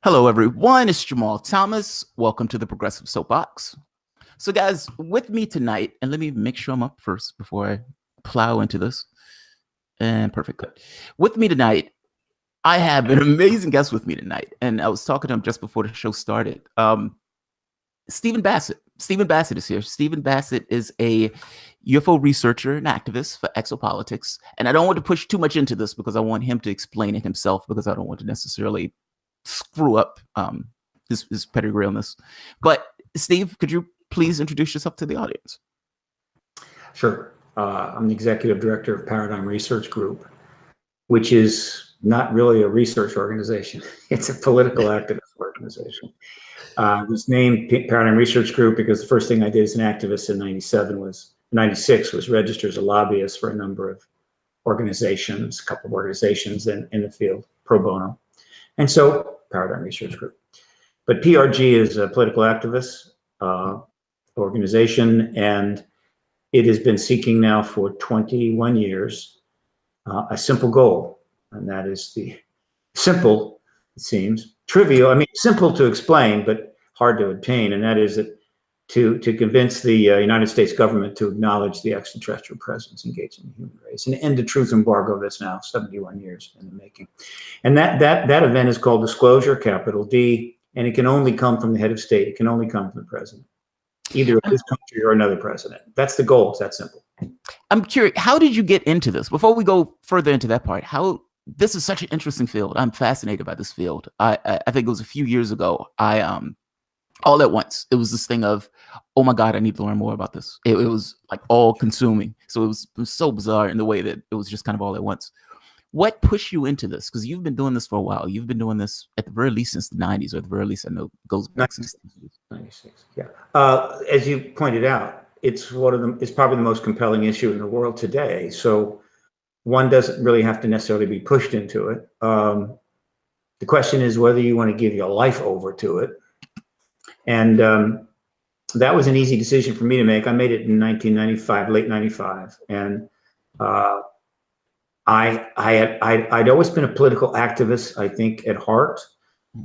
Hello, everyone. It's Jamal Thomas. Welcome to the Progressive Soapbox. So, guys, with me tonight, and let me make sure I'm up first before I plow into this. And perfect. Good. With me tonight, I have an amazing guest with me tonight. And I was talking to him just before the show started. Stephen Bassett. Stephen Bassett is here. Stephen Bassett is a UFO researcher and activist for Exopolitics. And I don't want to push too much into this because I want him to explain it himself, because I don't want to necessarily screw up his pedigree on this. But Steve, could you please introduce yourself to the audience? Sure. I'm the executive director of Paradigm Research Group, which is not really a research organization. It's a political activist organization. It was named Paradigm Research Group because the first thing I did as an activist in 96 was register as a lobbyist for a number of organizations, a couple of organizations in the field, pro bono. And so Paradigm Research Group. But PRG is a political activist organization, and it has been seeking now for 21 years a simple goal, and that is the simple, it seems, trivial, I mean, simple to explain, but hard to obtain, and that is that to convince the United States government to acknowledge the extraterrestrial presence engaged in the human race and end the truth embargo that's now 71 years in the making. And that event is called disclosure, capital D, and it can only come from the head of state. It can only come from the president, either of this country or another president. That's the goal. It's that simple. I'm curious, how did you get into this? Before we go further into that part, this is such an interesting field. I'm fascinated by this field. I think it was a few years ago. All at once, it was this thing of, oh my God, I need to learn more about this. It was like all consuming. So it was so bizarre in the way that it was just kind of all at once. What pushed you into this? Because you've been doing this for a while. You've been doing this at the very least since the 90s, or at the very least I know it goes back since 96. Yeah. As you pointed out, it's probably the most compelling issue in the world today. So one doesn't really have to necessarily be pushed into it. The question is whether you want to give your life over to it. And that was an easy decision for me to make. I made it in 1995, late 95. And I'd always been a political activist, I think, at heart.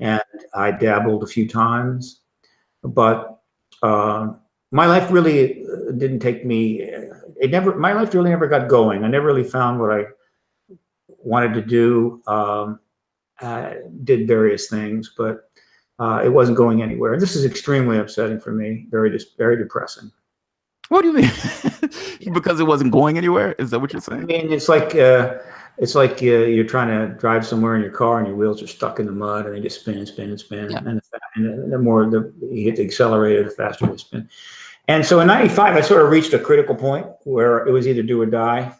And I dabbled a few times. But my life really didn't take me, my life really never got going. I never really found what I wanted to do. I did various things, but it wasn't going anywhere. This is extremely upsetting for me. Very depressing. What do you mean? Because it wasn't going anywhere? Is that what you're saying? I mean, it's like you're trying to drive somewhere in your car and your wheels are stuck in the mud and they just spin and spin and spin. Yeah. And the more you hit the accelerator, the faster they spin. And so in 95, I sort of reached a critical point where it was either do or die.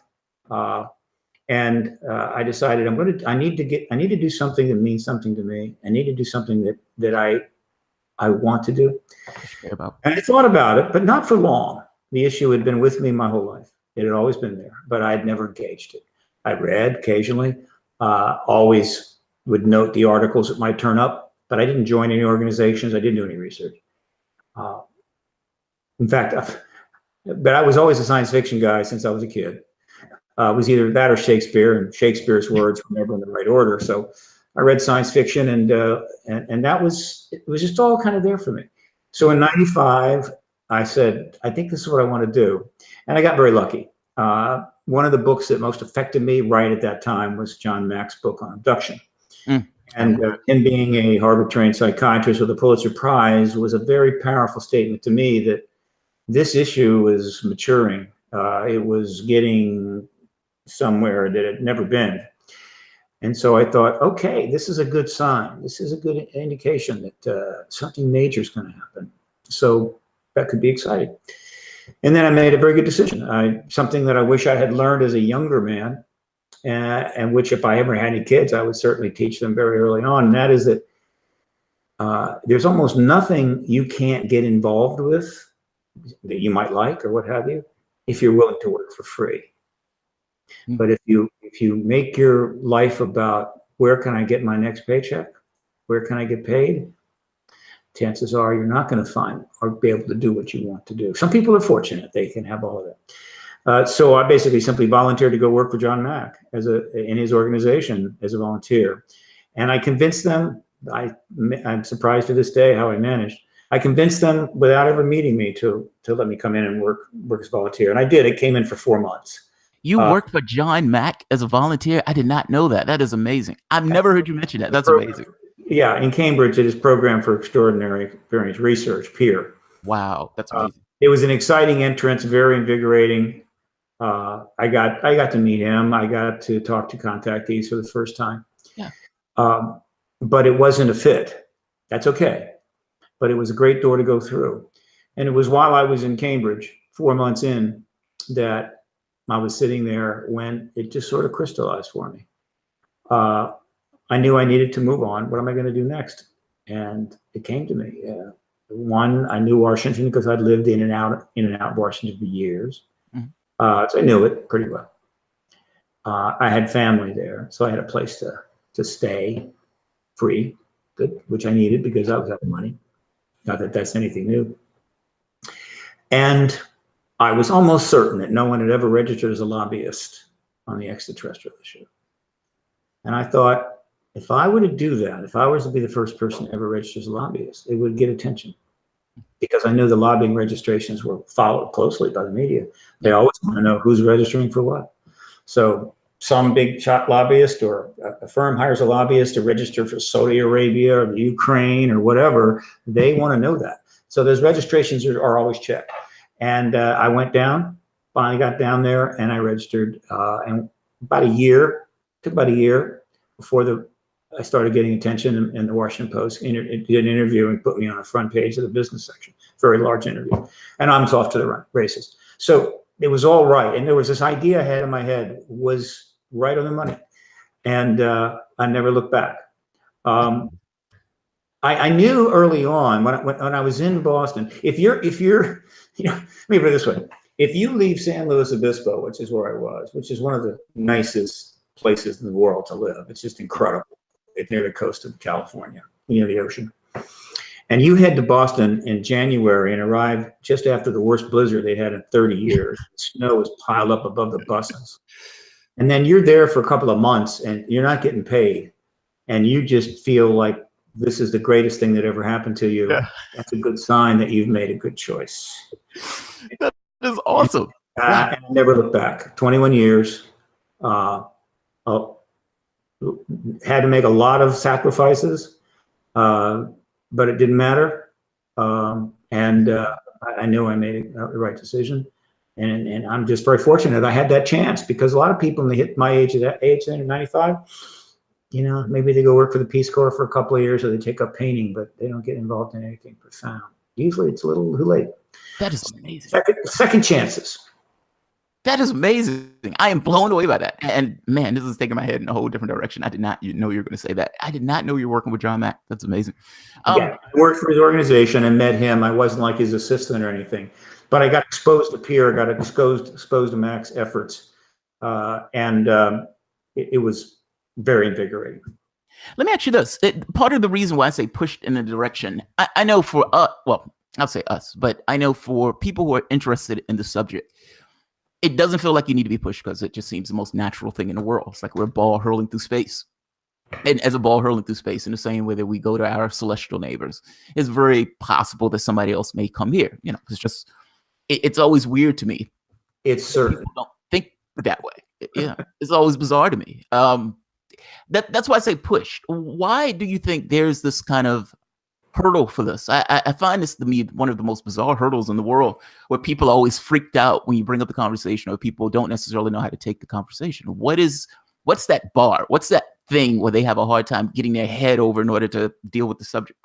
And I decided I need to do something that means something to me. I need to do something that I want to do. And I thought about it, but not for long. The issue had been with me my whole life. It had always been there, but I had never engaged it. I read occasionally, always would note the articles that might turn up, but I didn't join any organizations. I didn't do any research. In fact, but I was always a science fiction guy since I was a kid. It was either that or Shakespeare, and Shakespeare's words were never in the right order. So I read science fiction, and it was just all kind of there for me. So in 95, I said, I think this is what I want to do. And I got very lucky. One of the books that most affected me right at that time was John Mack's book on abduction. And him being a Harvard-trained psychiatrist with a Pulitzer Prize was a very powerful statement to me that this issue was maturing. It was getting somewhere that it had never been. And so I thought, okay, this is a good sign. This is a good indication that something major is going to happen. So that could be exciting. And then I made a very good decision. Something that I wish I had learned as a younger man, and which if I ever had any kids, I would certainly teach them very early on. And that is that there's almost nothing you can't get involved with that you might like or what have you, if you're willing to work for free. But if you make your life about where can I get my next paycheck, where can I get paid, chances are you're not going to find or be able to do what you want to do. Some people are fortunate; they can have all of that. So I basically simply volunteered to go work for John Mack in his organization as a volunteer, and I convinced them I'm surprised to this day how I managed. I convinced them without ever meeting me to let me come in and work as a volunteer, and I did. It came in for 4 months. You worked for John Mack as a volunteer? I did not know that. That is amazing. I've never heard you mention that. That's amazing. Yeah, in Cambridge, it is Program for Extraordinary Experience Research, PEER. Wow, that's amazing. It was an exciting entrance, very invigorating. I got to meet him. I got to talk to contactees for the first time. Yeah. But it wasn't a fit. That's okay. But it was a great door to go through. And it was while I was in Cambridge, 4 months in, that I was sitting there when it just sort of crystallized for me. I knew I needed to move on. What am I going to do next? And it came to me. One, I knew Washington because I'd lived in and out of Washington for years. Mm-hmm. So I knew it pretty well. I had family there, so I had a place to stay free, good, which I needed because I was out of money. Not that that's anything new. And I was almost certain that no one had ever registered as a lobbyist on the extraterrestrial issue. And I thought, if I were to do that, if I was to be the first person ever registered as a lobbyist, it would get attention. Because I knew the lobbying registrations were followed closely by the media. They always want to know who's registering for what. So some big shot lobbyist or a firm hires a lobbyist to register for Saudi Arabia or the Ukraine or whatever. They want to know that. So those registrations are always checked. And I went down, finally got down there, and I registered. And took about a year before I started getting attention in the Washington Post. Did an interview and put me on the front page of the business section. Very large interview. And I was off to the races. So it was all right. And there was this idea I had in my head was right on the money. And I never looked back. I knew early on when I was in Boston, if you're, let me put it this way. If you leave San Luis Obispo, which is where I was, which is one of the nicest places in the world to live. It's just incredible. It's near the coast of California, near the ocean. And you head to Boston in January and arrive just after the worst blizzard they had in 30 years. Snow is piled up above the buses. And then you're there for a couple of months and you're not getting paid. And you just feel like this is the greatest thing that ever happened to you. Yeah. That's a good sign that you've made a good choice. That is awesome. And I never looked back. 21 years. Had to make a lot of sacrifices, but it didn't matter. I knew I made the right decision. And I'm just very fortunate I had that chance, because a lot of people when they hit my age, at that age, 95, maybe they go work for the Peace Corps for a couple of years, or they take up painting, but they don't get involved in anything profound. Usually it's a little too late. That is amazing. Second chances. That is amazing. I am blown away by that. And man, this is taking my head in a whole different direction. I did not know you were going to say that. I did not know you were working with John Mack. That's amazing. Yeah, I worked for his organization and met him. I wasn't like his assistant or anything, but I got exposed to PEER, got exposed to Mack's efforts. It was very invigorating. Let me ask you this. Part of the reason why I say pushed in a direction, I know for I'll say us, but I know for people who are interested in the subject, it doesn't feel like you need to be pushed because it just seems the most natural thing in the world. It's like we're a ball hurling through space. And as a ball hurling through space, in the same way that we go to our celestial neighbors, it's very possible that somebody else may come here. It's just, it's always weird to me. It's certain. People don't think that way. It's always bizarre to me. That's why I say pushed. Why do you think there's this kind of hurdle for this? I find this to be one of the most bizarre hurdles in the world, where people are always freaked out when you bring up the conversation, or people don't necessarily know how to take the conversation. What's that bar? What's that thing where they have a hard time getting their head over in order to deal with the subject?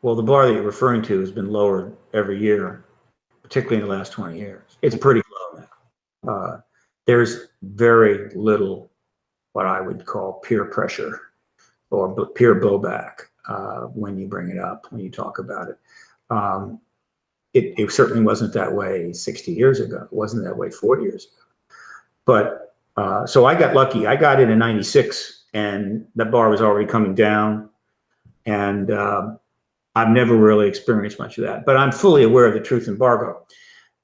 Well, the bar that you're referring to has been lowered every year, particularly in the last 20 years. It's pretty low now. There's very little what I would call peer pressure or peer blowback when you bring it up, when you talk about it. It certainly wasn't that way 60 years ago. It wasn't that way 40 years ago. But so I got lucky. I got in 96, and that bar was already coming down. And I've never really experienced much of that. But I'm fully aware of the truth embargo.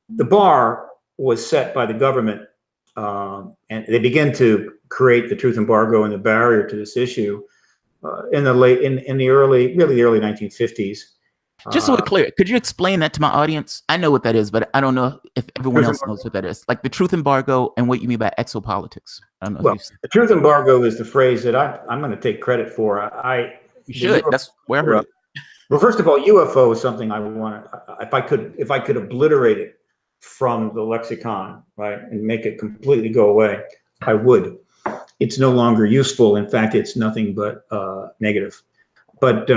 The bar was set by the government, and they began to create the truth embargo and the barrier to this issue in the early 1950s. Just so we're clear, could you explain that to my audience? I know what that is, but I don't know if everyone else knows what that is. Like the truth embargo and what you mean by exopolitics. I don't know. Well, the truth embargo is the phrase that I'm going to take credit for. You should. That's where I heard it. Well, first of all, UFO is something I want to. If I could obliterate it from the lexicon, right, and make it completely go away, I would. It's no longer useful. In fact, it's nothing but negative. But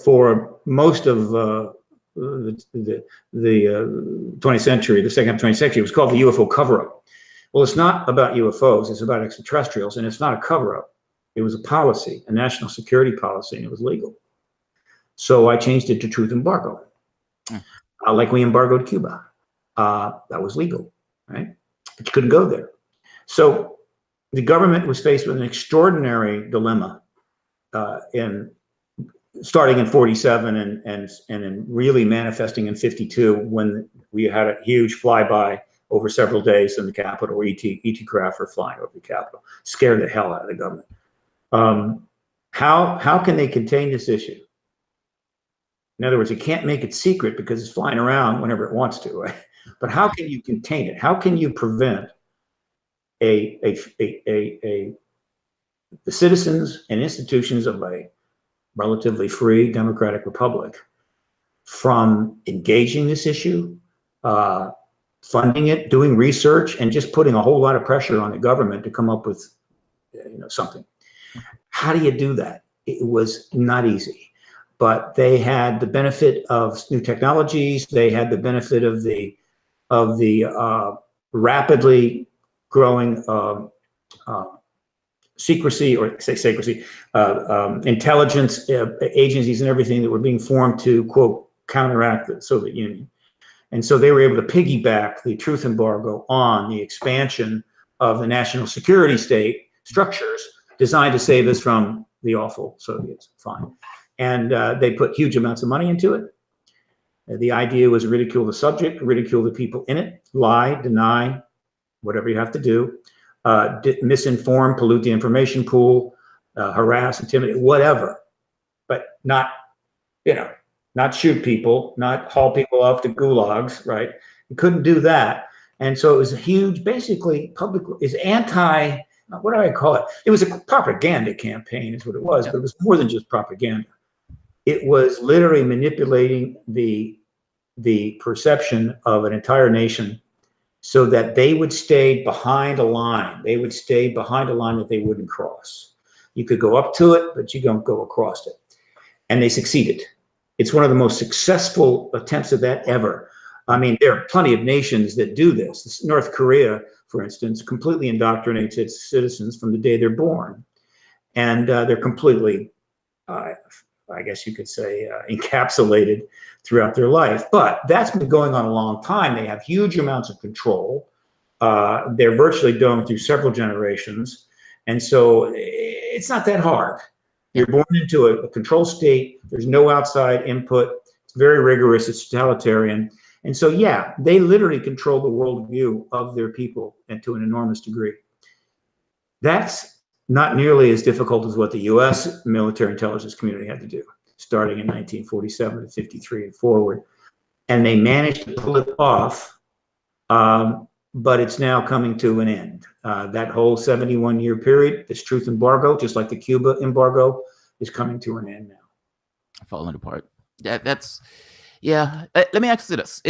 for most of the 20th century, the second half of the 20th century, it was called the UFO cover-up. Well, it's not about UFOs. It's about extraterrestrials, and it's not a cover-up. It was a policy, a national security policy, and it was legal. So I changed it to truth embargo, like we embargoed Cuba. That was legal, right? But you couldn't go there. So the government was faced with an extraordinary dilemma starting in 47 and really manifesting in 52 when we had a huge flyby over several days in the Capitol, where ET craft were flying over the Capitol, scared the hell out of the government. How can they contain this issue? In other words, you can't make it secret because it's flying around whenever it wants to, right? But how can you contain it? How can you prevent the citizens and institutions of a relatively free democratic republic from engaging this issue, funding it, doing research, and just putting a whole lot of pressure on the government to come up with something? How do you do that? It was not easy. But they had the benefit of new technologies. They had the benefit of the rapidly growing intelligence agencies and everything that were being formed to, quote, counteract the Soviet Union. And so they were able to piggyback the truth embargo on the expansion of the national security state structures designed to save us from the awful Soviets. Fine. And they put huge amounts of money into it. The idea was ridicule the subject, ridicule the people in it, lie, deny, whatever you have to do, misinform, pollute the information pool, harass, intimidate, whatever, but not shoot people, not haul people off to gulags, right? You couldn't do that. And so it was a huge, basically, what do I call it? It was a propaganda campaign is what it was, but it was more than just propaganda. It was literally manipulating the perception of an entire nation so that they would stay behind a line. They would stay behind a line that they wouldn't cross. You could go up to it, but you don't go across it. And they succeeded. It's one of the most successful attempts at that ever. I mean, there are plenty of nations that do this. North Korea, for instance, completely indoctrinates its citizens from the day they're born. And they're completely, I guess you could say, encapsulated throughout their life. But that's been going on a long time. They have huge amounts of control. They're virtually going through several generations. And so it's not that hard. You're born into a control state. There's no outside input. It's very rigorous. It's totalitarian. And so, yeah, they literally control the worldview of their people, and to an enormous degree. That's not nearly as difficult as what the U.S. military intelligence community had to do, starting in 1947 to 53 and forward. And they managed to pull it off, but it's now coming to an end. That whole 71-year period, this truth embargo, just like the Cuba embargo, is coming to an end now. Falling apart. Let me ask you this: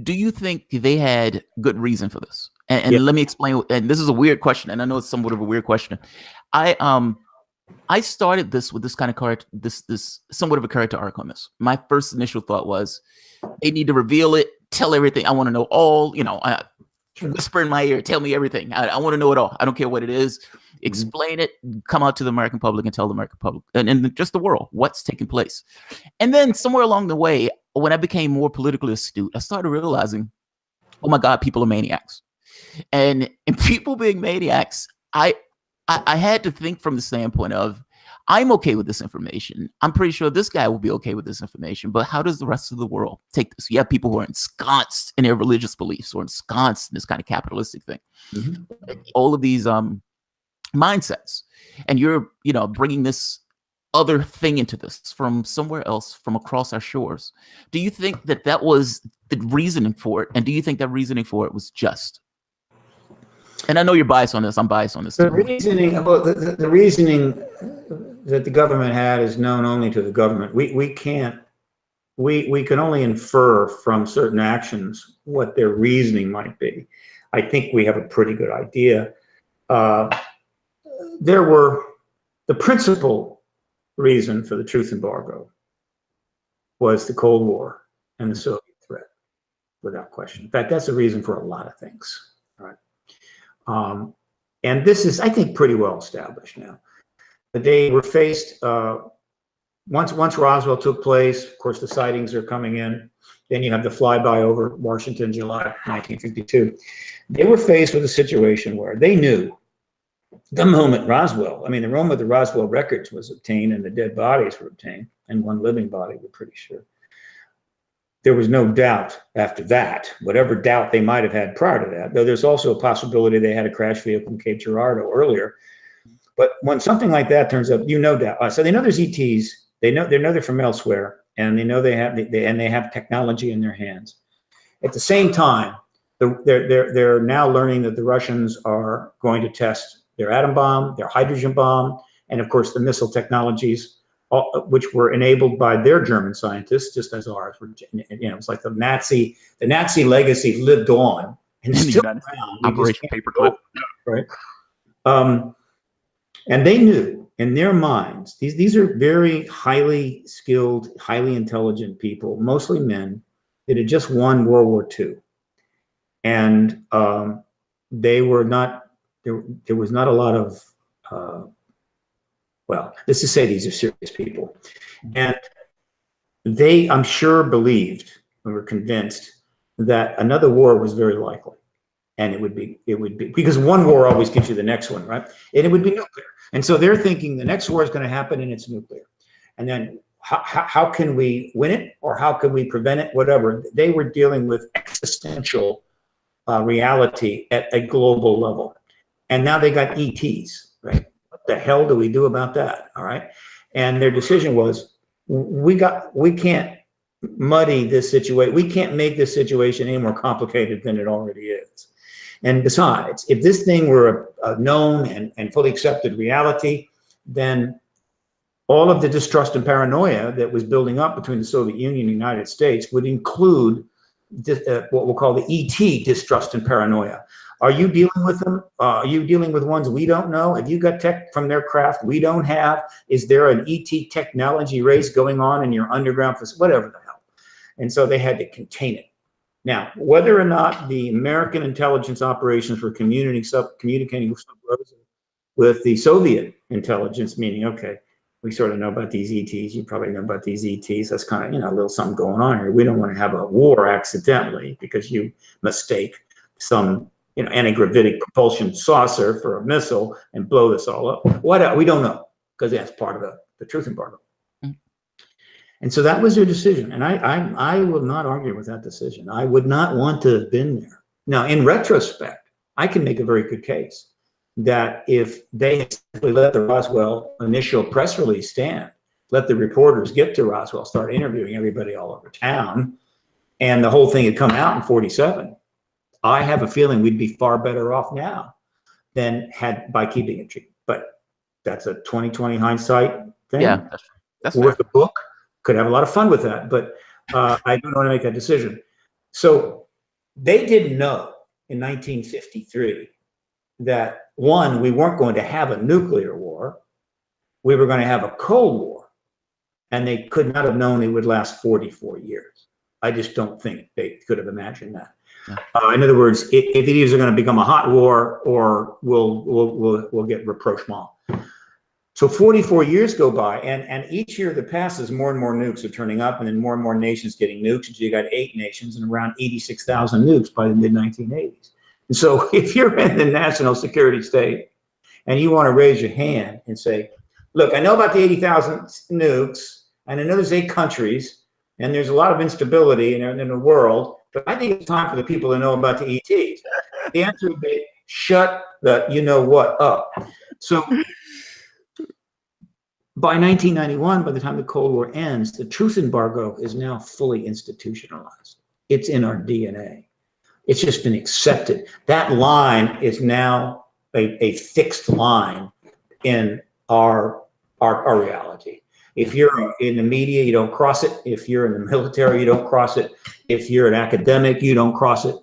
do you think they had good reason for this? And let me explain. And this is a weird question, and I know it's somewhat of a weird question. I started this with this kind of this somewhat of a character arc on this. My first initial thought was, they need to reveal it, tell everything. I want to know all. Whisper in my ear, tell me everything. I want to know it all. I don't care what it is. Explain it. Come out to the American public and tell the American public and just the world what's taking place. And then somewhere along the way, when I became more politically astute, I started realizing, oh my God, people are maniacs. And people being maniacs, I had to think from the standpoint of, I'm okay with this information. I'm pretty sure this guy will be okay with this information, but how does the rest of the world take this? You have people who are ensconced in their religious beliefs or ensconced in this kind of capitalistic thing. Mm-hmm. All of these mindsets, and you're, you know, bringing this other thing into this from somewhere else, from across our shores. Do you think that that was the reasoning for it, and do you think that reasoning for it was just? And I know you're biased on this. I'm biased on this too. The reasoning, well, the reasoning that the government had is known only to the government. We can only infer from certain actions what their reasoning might be. I think we have a pretty good idea. There were the principal reason for the truth embargo was the Cold War and the Soviet threat, without question. In fact, that's the reason for a lot of things. All right. And this is, I think, pretty well established now. They were faced, once Roswell took place, of course, the sightings are coming in. Then you have the flyby over Washington, July 1952. They were faced with a situation where they knew the moment Roswell, the moment the Roswell records was obtained and the dead bodies were obtained, and one living body, we're pretty sure. There was no doubt after that, whatever doubt they might have had prior to that, though there's also a possibility they had a crash vehicle in Cape Girardeau earlier. But when something like that turns up, you know doubt. So they know there's ETs, they know they're from elsewhere, and they know they have technology in their hands. At the same time, they're now learning that the Russians are going to test their atom bomb, their hydrogen bomb, and of course the missile technologies, which were enabled by their German scientists, just as ours were. You know, it's like the Nazi legacy lived on and still around. Operation Paperclip, right? And they knew in their minds, these are very highly skilled, highly intelligent people, mostly men that had just won World War II, and they were not. There was not a lot of. Well, let's just say these are serious people. And they, I'm sure, believed and were convinced that another war was very likely. And it would be, because one war always gives you the next one, right? And it would be nuclear. And so they're thinking the next war is going to happen and it's nuclear. And then how can we win it, or how can we prevent it, whatever. They were dealing with existential reality at a global level. And now they got ETs, right? What the hell do we do about that? All right. And their decision was, we can't muddy this situation. We can't make this situation any more complicated than it already is. And besides, if this thing were a known and fully accepted reality, then all of the distrust and paranoia that was building up between the Soviet Union and the United States would include what we'll call the ET distrust and paranoia. Are you dealing with them? Are you dealing with ones we don't know? Have you got tech from their craft we don't have? Is there an ET technology race going on in your underground facility? Whatever the hell. And so they had to contain it. Now, whether or not the American intelligence operations were communicating with the Soviet intelligence, meaning, okay, we sort of know about these ETs. You probably know about these ETs. That's kind of, you know, a little something going on here. We don't want to have a war accidentally because you mistake some, you know, anti-gravitic propulsion saucer for a missile and blow this all up. What? We don't know, because that's part of the truth embargo. And so that was their decision. And I will not argue with that decision. I would not want to have been there. Now, in retrospect, I can make a very good case that if they had simply let the Roswell initial press release stand, let the reporters get to Roswell, start interviewing everybody all over town, and the whole thing had come out in 47, I have a feeling we'd be far better off now than by keeping it cheap. But that's a 20/20 hindsight thing. Yeah, that's worth a book. Could have a lot of fun with that, but I don't want to make that decision. So they didn't know in 1953 that, one, we weren't going to have a nuclear war. We were going to have a Cold War. And they could not have known it would last 44 years. I just don't think they could have imagined that. Yeah. In other words, if it is going to become a hot war, or we'll get rapprochement. So 44 years go by, and each year that passes, more and more nukes are turning up, and then more and more nations getting nukes. And you got 8 nations and around 86,000 nukes by the mid-1980s. And so if you're in the national security state and you want to raise your hand and say, look, I know about the 80,000 nukes, and I know there's 8 countries, and there's a lot of instability in the world, but I think it's time for the people to know about the ETs. The answer would be, shut the you-know-what up. So by 1991, by the time the Cold War ends, the truth embargo is now fully institutionalized. It's in our DNA. It's just been accepted. That line is now a fixed line in our reality. If you're in the media, you don't cross it. If you're in the military, you don't cross it. If you're an academic, you don't cross it.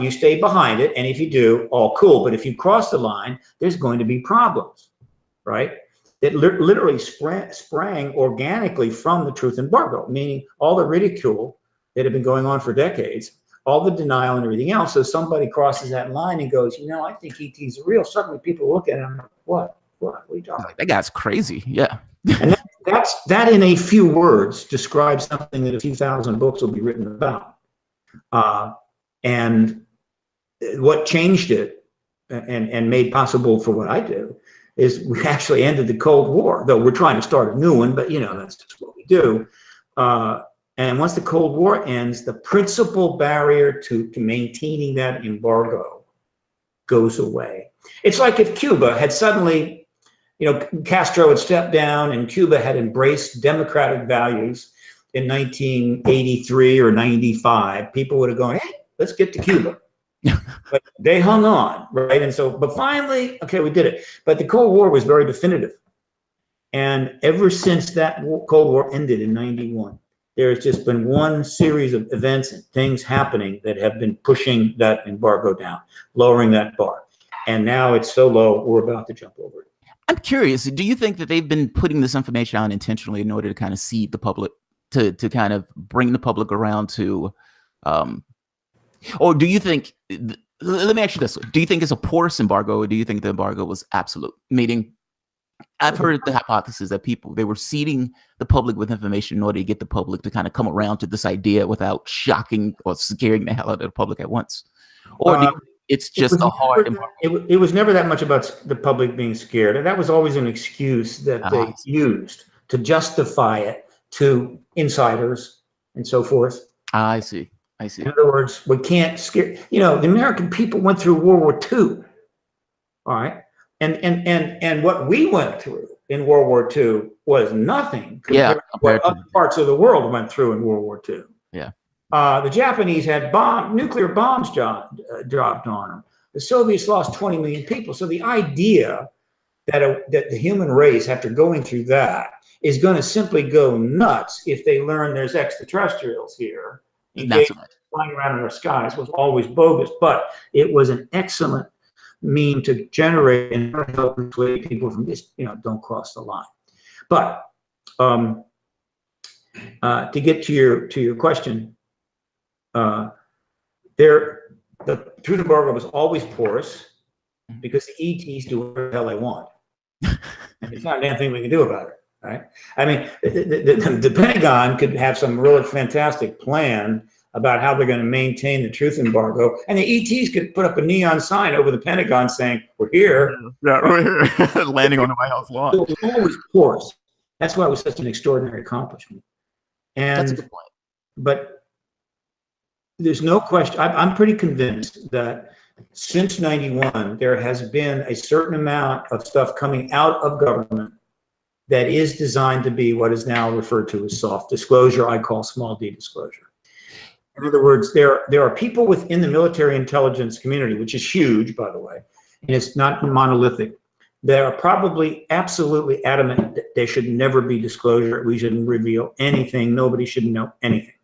You stay behind it, and if you do, all cool. But if you cross the line, there's going to be problems, right? It literally sprang organically from the truth embargo, meaning all the ridicule that had been going on for decades, all the denial and everything else. So somebody crosses that line and goes, I think ET's real. Suddenly people look at him, what are you talking about? That guy's crazy. Yeah. And that in a few words describes something that a few thousand books will be written about. And what changed it and made possible for what I do is we actually ended the Cold War, though we're trying to start a new one, but that's just what we do. And once the Cold War ends, the principal barrier to maintaining that embargo goes away. It's like if Cuba had suddenly, Castro had stepped down and Cuba had embraced democratic values in 1983 or 95, people would have gone, hey, let's get to Cuba. But they hung on, right? And so, but finally, okay, we did it. But the Cold War was very definitive. And ever since that Cold War ended in 91, there's just been one series of events and things happening that have been pushing that embargo down, lowering that bar. And now it's so low, we're about to jump over it. I'm curious, do you think that they've been putting this information out intentionally in order to kind of seed the public, to kind of bring the public around to, or do you think, let me ask you this, do you think it's a porous embargo, or do you think the embargo was absolute? Meaning, I've heard the hypothesis that they were seeding the public with information in order to get the public to kind of come around to this idea without shocking or scaring the hell out of the public at once. Or do you think it's just a hard embargo? It was never that much about the public being scared. And that was always an excuse that they used to justify it to insiders and so forth. I see. In other words, we can't scare, the American people went through World War II. All right. And what we went through in World War II was nothing compared to what other parts of the world went through in World War II. Yeah. The Japanese had nuclear bombs dropped on them. The Soviets lost 20 million people. So the idea that the human race, after going through that, is going to simply go nuts if they learn there's extraterrestrials here flying around in our skies was always bogus. But it was an excellent mean to generate and help persuade people from this, don't cross the line. But to get to your question, the truth embargo was always porous because the ETs do whatever the hell they want, and there's not a damn thing we can do about it, right? I mean, the Pentagon could have some really fantastic plan about how they're going to maintain the truth embargo, and the ETs could put up a neon sign over the Pentagon saying, "We're here." Yeah, we're here, landing on the White House lawn. So it was always porous. That's why it was such an extraordinary accomplishment. And that's a good point. But there's no question. I'm pretty convinced that since '91, there has been a certain amount of stuff coming out of government that is designed to be what is now referred to as soft disclosure. I call small d disclosure. In other words, there are people within the military intelligence community, which is huge, by the way, and it's not monolithic. They are probably absolutely adamant that there should never be disclosure. We shouldn't reveal anything. Nobody should know anything.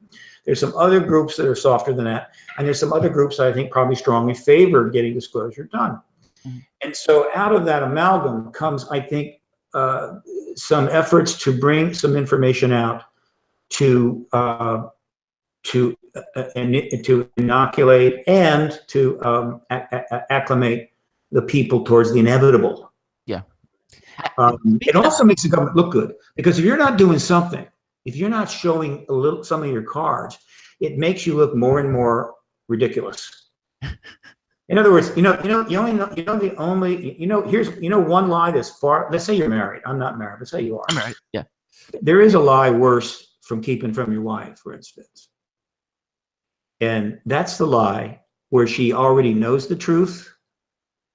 There's some other groups that are softer than that, and there's some other groups that I think probably strongly favor getting disclosure done. Mm-hmm. And so out of that amalgam comes, I think, some efforts to bring some information out to inoculate and to acclimate the people towards the inevitable. Yeah. It also makes the government look good, because if you're not doing something, if you're not showing some of your cards, it makes you look more and more ridiculous. In other words, here's one lie that's far. Let's say you're married. I'm not married, but say you are. I'm married. Yeah. There is a lie worse from keeping from your wife, for instance. And that's the lie where she already knows the truth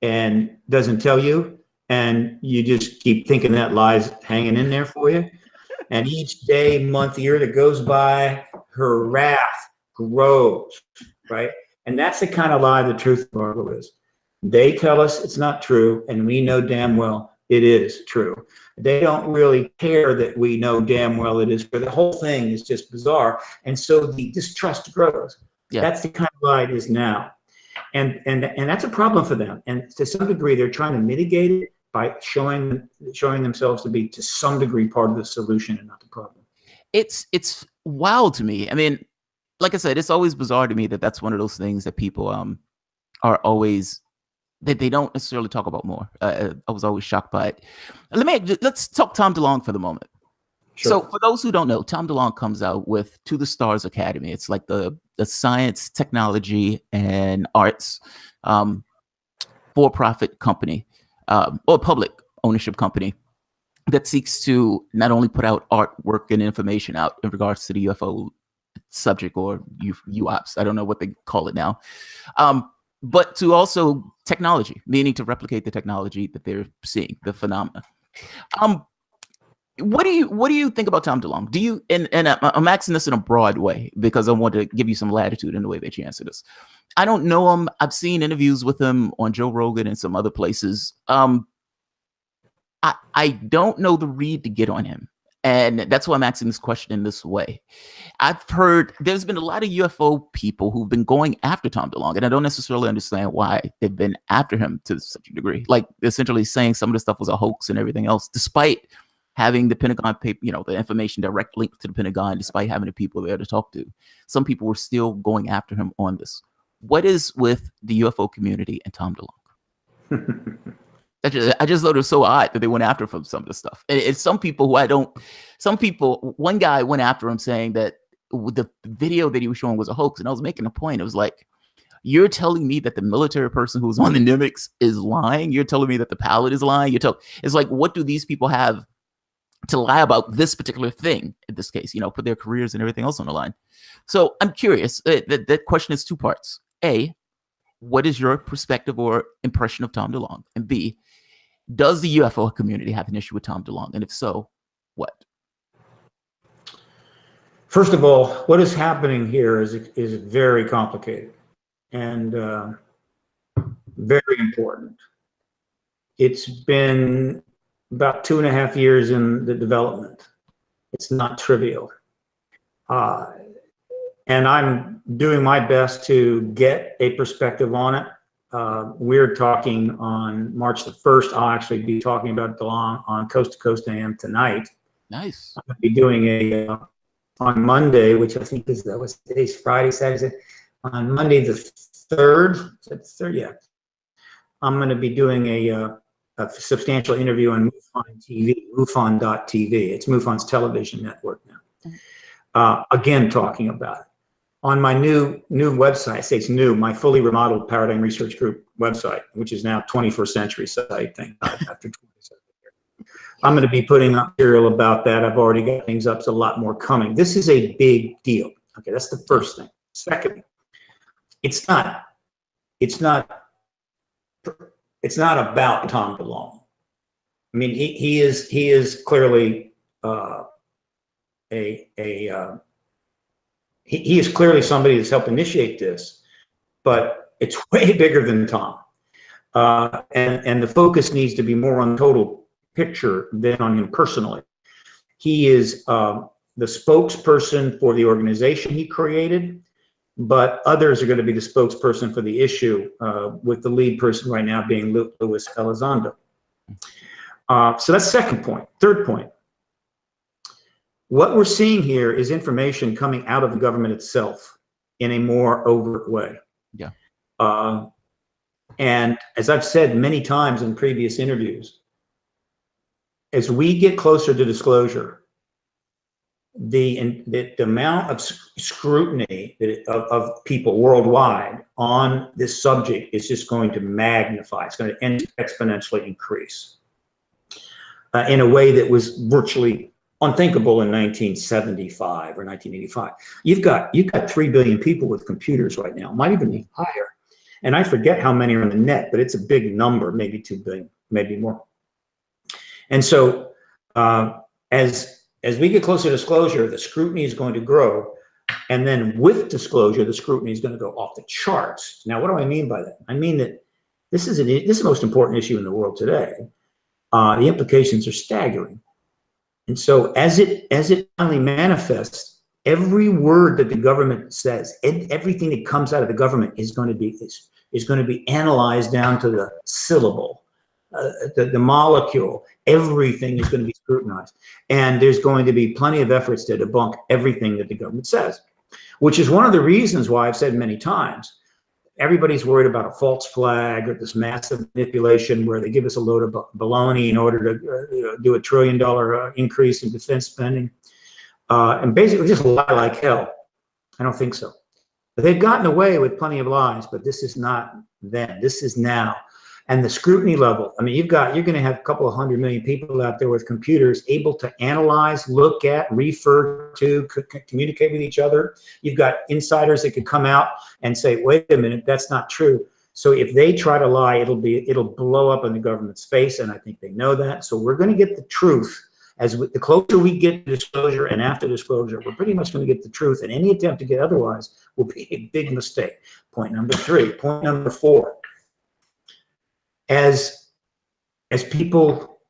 and doesn't tell you, and you just keep thinking that lie's hanging in there for you. And each day, month, year that goes by, her wrath grows, right? And that's the kind of lie the truth embargo is. They tell us it's not true, and we know damn well it is true. They don't really care that we know damn well it is true. The whole thing is just bizarre. And so the distrust grows. Yeah. That's the kind of lie it is now. And that's a problem for them. And to some degree, they're trying to mitigate it by showing themselves to be, to some degree, part of the solution and not the problem. It's wild to me. I mean, like I said, it's always bizarre to me that that's one of those things that people are always, that they don't necessarily talk about more. I was always shocked by it. Let's talk Tom DeLonge for the moment. Sure. So for those who don't know, Tom DeLonge comes out with To the Stars Academy. It's like the science, technology, and arts for-profit company, or public ownership company that seeks to not only put out artwork and information out in regards to the UFO subject, or UOPS, I don't know what they call it now, but to also technology, meaning to replicate the technology that they're seeing, the phenomena. What do you think about Tom DeLonge? Do you, and I'm asking this in a broad way because I want to give you some latitude in the way that you answer this. I don't know him. I've seen interviews with him on Joe Rogan and some other places. I don't know the read to get on him. And that's why I'm asking this question in this way. I've heard there's been a lot of UFO people who've been going after Tom DeLonge, and I don't necessarily understand why they've been after him to such a degree. Like, essentially saying some of the stuff was a hoax and everything else, despite having the Pentagon paper, the information direct link to the Pentagon, despite having the people there to talk to. Some people were still going after him on this. What is with the UFO community and Tom DeLonge? I just thought it was so odd that they went after him for some of the stuff. It's some people one guy went after him saying that the video that he was showing was a hoax. And I was making a point. It was like, you're telling me that the military person who's on the Nimitz is lying. You're telling me that the pilot is lying. It's like, what do these people have to lie about this particular thing in this case, put their careers and everything else on the line? So I'm curious, that question is two parts. A, what is your perspective or impression of Tom DeLonge? And B, does the UFO community have an issue with Tom DeLonge? And if so, what? First of all, what is happening here is very complicated and very important. It's been about 2.5 years in the development. It's not trivial. And I'm doing my best to get a perspective on it. We're talking on March the 1st. I'll actually be talking about DeLonge on Coast to Coast AM tonight. Nice. I'll be doing on Monday, which I think today's Friday, Saturday. On Monday the 3rd, is that the 3rd? Yeah. I'm going to be doing a substantial interview on MUFON TV, MUFON.tv. It's MUFON's television network now. Again, talking about it. On my new website, I say it's new, my fully remodeled Paradigm Research Group website, which is now 21st century site, thank God, after 27 years. I'm going to be putting up material about that. I've already got things up, so a lot more coming. This is a big deal. Okay, that's the first thing. Second, it's not about Tom DeLonge. I mean, he is clearly he is clearly somebody that's helped initiate this, but it's way bigger than Tom. And the focus needs to be more on the total picture than on him personally. He is the spokesperson for the organization he created, but others are going to be the spokesperson for the issue, with the lead person right now being Luis Elizondo. So that's the second point. Third point. What we're seeing here is information coming out of the government itself in a more overt way. Yeah. And as I've said many times in previous interviews, as we get closer to disclosure, the amount of scrutiny of people worldwide on this subject is just going to magnify. It's going to exponentially increase in a way that was virtually unthinkable in 1975 or 1985. You've got 3 billion people with computers right now, might even be higher. And I forget how many are on the net, but it's a big number, maybe 2 billion, maybe more. And so as we get closer to disclosure, the scrutiny is going to grow. And then with disclosure, the scrutiny is going to go off the charts. Now, what do I mean by that? I mean that this is the most important issue in the world today. The implications are staggering. And so as it finally manifests, every word that the government says, everything that comes out of the government is going to be analyzed down to the syllable, the molecule. Everything is going to be scrutinized. And there's going to be plenty of efforts to debunk everything that the government says, which is one of the reasons why I've said many times, everybody's worried about a false flag or this massive manipulation where they give us a load of baloney in order to do $1 trillion increase in defense spending, and basically just lie like hell. I don't think so. But they've gotten away with plenty of lies, but this is not then. This is now. And the scrutiny level, I mean, you're going to have a couple of 100 million people out there with computers able to analyze, look at, refer to, communicate with each other. You've got insiders that could come out and say, wait a minute, that's not true. So if they try to lie, it'll blow up in the government's face, and I think they know that. So we're going to get the truth. The closer we get to disclosure and after disclosure, we're pretty much going to get the truth, and any attempt to get otherwise will be a big mistake. Point number 3. Point number 4. As people,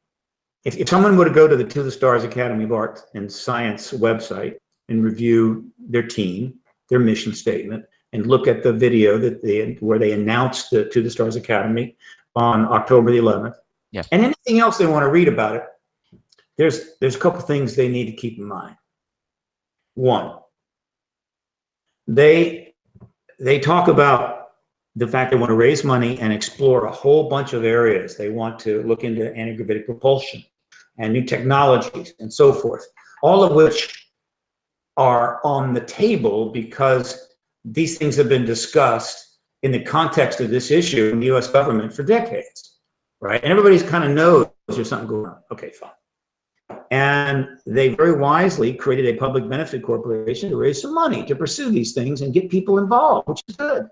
if someone were to go to the Stars Academy of Art and Science website and review their team, their mission statement, and look at the video where they announced the To the Stars Academy on October the 11th, yeah, and anything else they want to read about it, there's a couple things they need to keep in mind. One, they talk about the fact they want to raise money and explore a whole bunch of areas. They want to look into anti-gravitic propulsion and new technologies and so forth, all of which are on the table because these things have been discussed in the context of this issue in the U.S. government for decades, right? And everybody's kind of knows there's something going on. Okay, fine. And they very wisely created a public benefit corporation to raise some money to pursue these things and get people involved, which is good.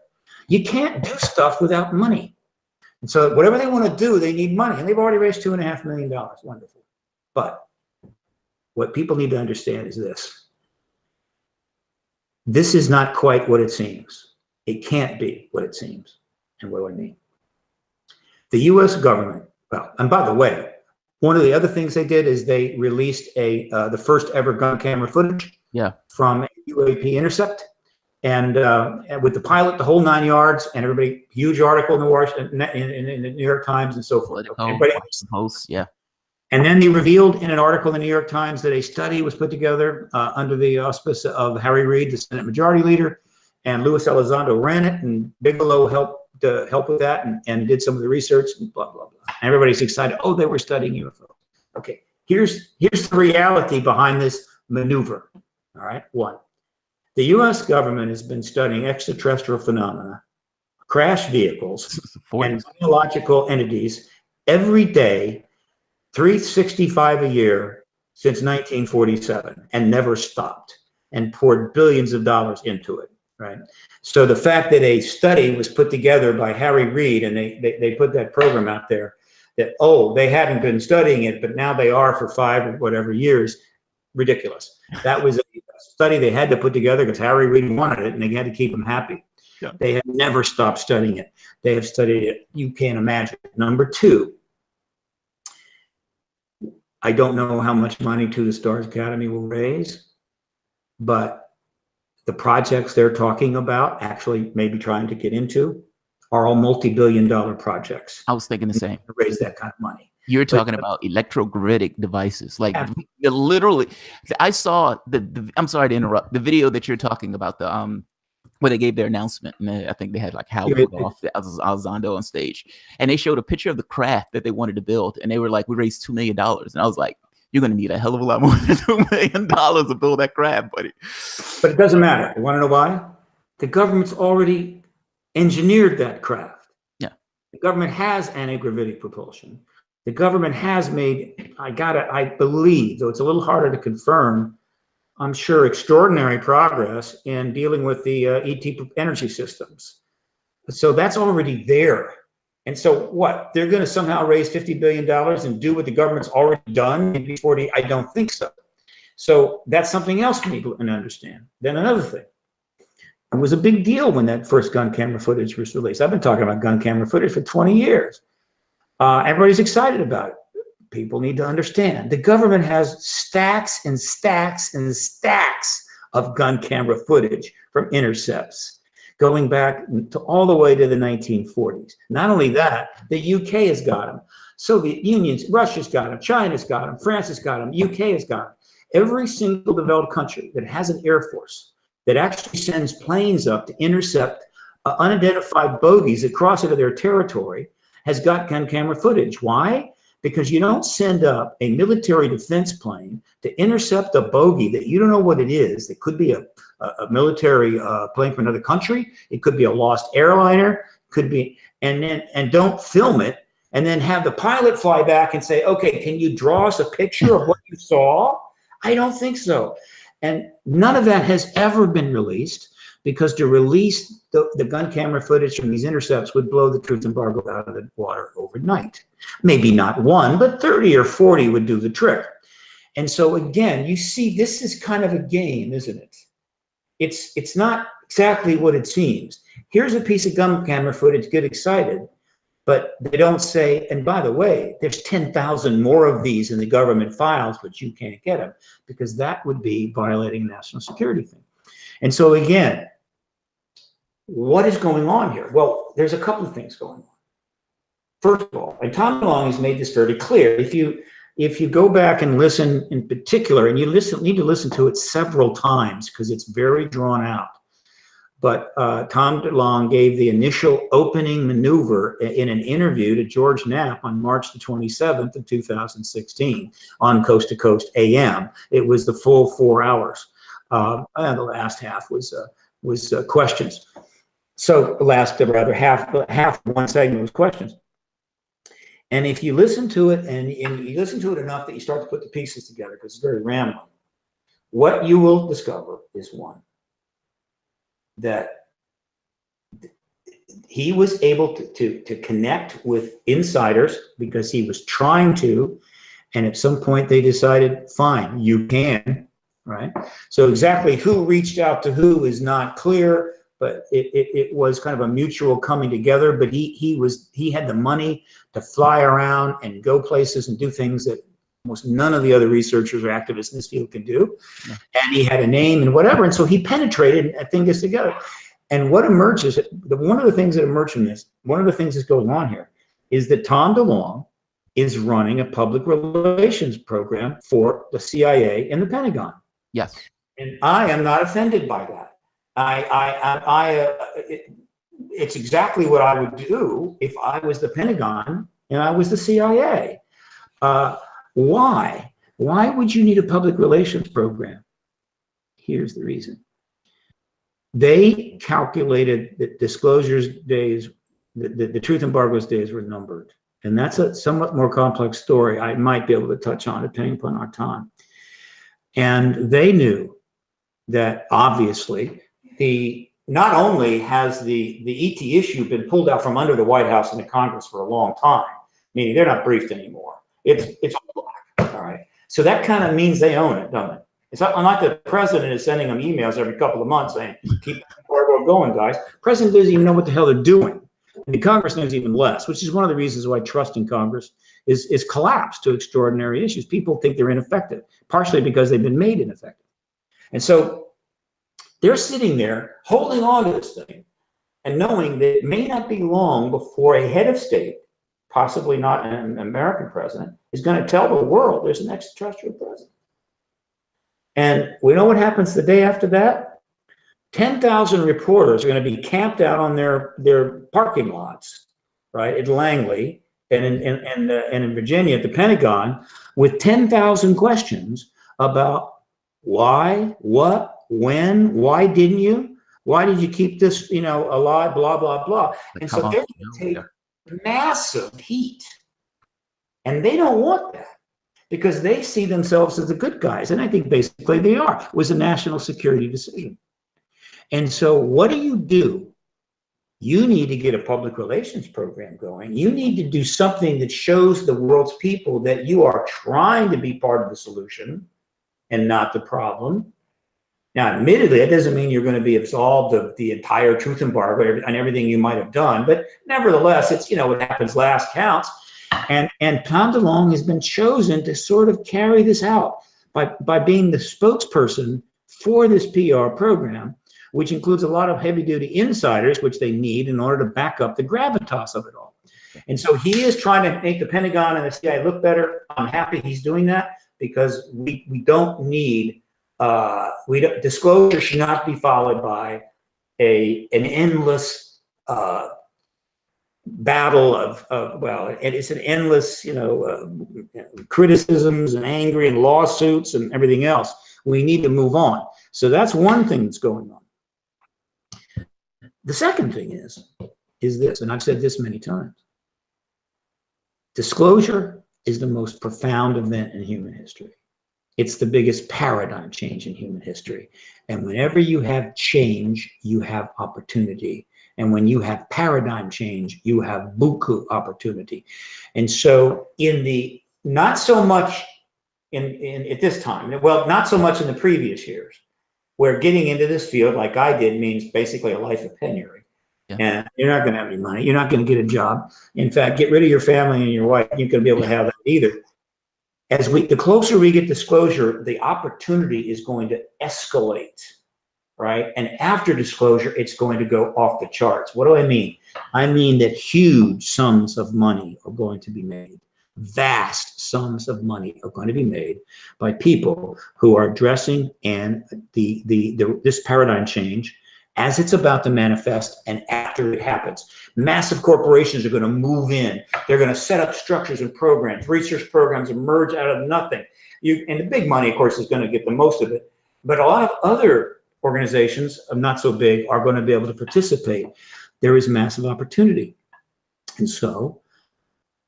You can't do stuff without money. And so whatever they want to do, they need money. And they've already raised $2.5 million. Wonderful. But what people need to understand is this. This is not quite what it seems. It can't be what it seems. And what do I mean? The U.S. government, well, and by the way, one of the other things they did is they released the first ever gun camera footage from a UAP intercept. And with the pilot, the whole 9 yards, and everybody, huge article in the New York Times and so forth. Yeah. And then they revealed in an article in the New York Times that a study was put together under the auspice of Harry Reid, the Senate Majority Leader, and Luis Elizondo ran it, and Bigelow helped with that and did some of the research and blah, blah, blah. And everybody's excited. Oh, they were studying UFOs. Okay, here's the reality behind this maneuver. All right, 1. The U.S. government has been studying extraterrestrial phenomena, crash vehicles, and biological entities every day, 365 a year since 1947, and never stopped, and poured billions of dollars into it, right? So the fact that a study was put together by Harry Reid, and they put that program out there, that, oh, they hadn't been studying it, but now they are for 5 or whatever years, ridiculous. That was a study they had to put together because Harry Reid wanted it, and they had to keep him happy. Yeah. They have never stopped studying it. They have studied it. You can't imagine. Number 2, I don't know how much money To the Stars Academy will raise, but the projects they're talking about, actually maybe trying to get into, are all multi-billion-dollar projects. I was thinking the same. To raise that kind of money. You're talking about electrogravitic devices, like literally. I saw I'm sorry to interrupt. The video that you're talking about, where they gave their announcement, and I think they had like Hal Rudolph, Elizondo on stage, and they showed a picture of the craft that they wanted to build, and they were like, "We raised $2 million," and I was like, "You're going to need a hell of a lot more than $2 million to build that craft, buddy." But it doesn't matter. You want to know why? The government's already engineered that craft. Yeah, the government has anti-gravitic propulsion. The government has made, I believe, though it's a little harder to confirm, I'm sure, extraordinary progress in dealing with the ET energy systems. So that's already there. And so what? They're going to somehow raise $50 billion and do what the government's already done in before I don't think so. So that's something else we need to understand. Then another thing. It was a big deal when that first gun camera footage was released. I've been talking about gun camera footage for 20 years. Everybody's excited about it. People need to understand. The government has stacks and stacks and stacks of gun camera footage from intercepts going back to all the way to the 1940s. Not only that, the UK has got them. Soviet Union, Russia's got them. China's got them. France has got them. UK has got them. Every single developed country that has an air force that actually sends planes up to intercept unidentified bogeys that cross into their territory has got gun camera footage. Why? Because you don't send up a military defense plane to intercept a bogey that you don't know what it is. It could be a military plane from another country. It could be a lost airliner. Could be, and don't film it, and then have the pilot fly back and say, "Okay, can you draw us a picture of what you saw?" I don't think so. And none of that has ever been released, because to release the gun camera footage from these intercepts would blow the truth embargo out of the water overnight. Maybe not one, but 30 or 40 would do the trick. And so again, you see, this is kind of a game, isn't it? It's not exactly what it seems. Here's a piece of gun camera footage, get excited. But they don't say, and by the way, there's 10,000 more of these in the government files, but you can't get them, because that would be violating a national security thing. And so again, what is going on here? Well, there's a couple of things going on. First of all, and Tom DeLonge has made this very clear. If you go back and listen in particular, and you need to listen to it several times because it's very drawn out. But Tom DeLonge gave the initial opening maneuver in an interview to George Knapp on March the 27th of 2016 on Coast to Coast AM. It was the full 4 hours. And the last half was questions. So the last, rather, half one segment was questions. And if you listen to it, and you listen to it enough that you start to put the pieces together, because it's very rambling, what you will discover is, one, that he was able to connect with insiders because he was trying to, and at some point they decided, fine, you can, right? So exactly who reached out to who is not clear, but it was kind of a mutual coming together. But he had the money to fly around and go places and do things that almost none of the other researchers or activists in this field can do. Yeah. And he had a name and whatever. And so he penetrated and thing gets together. And what emerges, one of the things that emerged from this, one of the things that's going on here is that Tom DeLonge is running a public relations program for the CIA and the Pentagon. Yes. And I am not offended by that. It's exactly what I would do if I was the Pentagon and I was the CIA. Why? Why would you need a public relations program? Here's the reason. They calculated that disclosures days, the truth embargoes days were numbered. And that's a somewhat more complex story I might be able to touch on depending upon our time. And they knew that obviously not only has the ET issue been pulled out from under the White House and the Congress for a long time, meaning they're not briefed anymore. It's all black, all right? So that kind of means they own it, don't it? It's not like the president is sending them emails every couple of months saying, keep the embargo going, guys. The president doesn't even know what the hell they're doing. And the Congress knows even less, which is one of the reasons why trust in Congress is collapsed to extraordinary issues. People think they're ineffective, partially because they've been made ineffective. And so they're sitting there holding on to this thing and knowing that it may not be long before a head of state, possibly not an American president, is going to tell the world there's an extraterrestrial president. And we know what happens the day after that? 10,000 reporters are going to be camped out on their parking lots, right, at Langley and in Virginia at the Pentagon with 10,000 questions about why, what, when, why didn't you? Why did you keep this, alive, blah, blah, blah. And so they're going to take massive heat. And they don't want that because they see themselves as the good guys. And I think basically they are. It was a national security decision. And so what do you do You need to get a public relations program going. You need to do something that shows the world's people that you are trying to be part of the solution and not the problem. Now, admittedly, that doesn't mean you're going to be absolved of the entire truth embargo and everything you might have done, but nevertheless, it's, what happens last counts. And Tom DeLonge has been chosen to sort of carry this out by being the spokesperson for this PR program, which includes a lot of heavy-duty insiders, which they need in order to back up the gravitas of it all. And so he is trying to make the Pentagon and the CIA look better. I'm happy he's doing that, because we don't need disclosure should not be followed by an endless battle of it's an endless criticisms and angry and lawsuits and everything else. We need to move on. So that's one thing that's going on. The second thing is this, and I've said this many times. Disclosure is the most profound event in human history. It's the biggest paradigm change in human history. And whenever you have change, you have opportunity. And when you have paradigm change, you have buku opportunity. And so not so much at this time, well, not so much in the previous years, where getting into this field like I did means basically a life of penury. Yeah. And you're not going to have any money. You're not going to get a job. In fact, get rid of your family and your wife. You're going to be able to have that either. The closer we get disclosure, the opportunity is going to escalate, right? And after disclosure, it's going to go off the charts. What do I mean? I mean that huge sums of money are going to be made. Vast sums of money are going to be made by people who are addressing this paradigm change as it's about to manifest and after it happens. Massive corporations are going to move in. They're going to set up structures and programs. Research programs emerge out of nothing. And the big money, of course, is going to get the most of it. But a lot of other organizations, not so big, are going to be able to participate. There is massive opportunity. And so,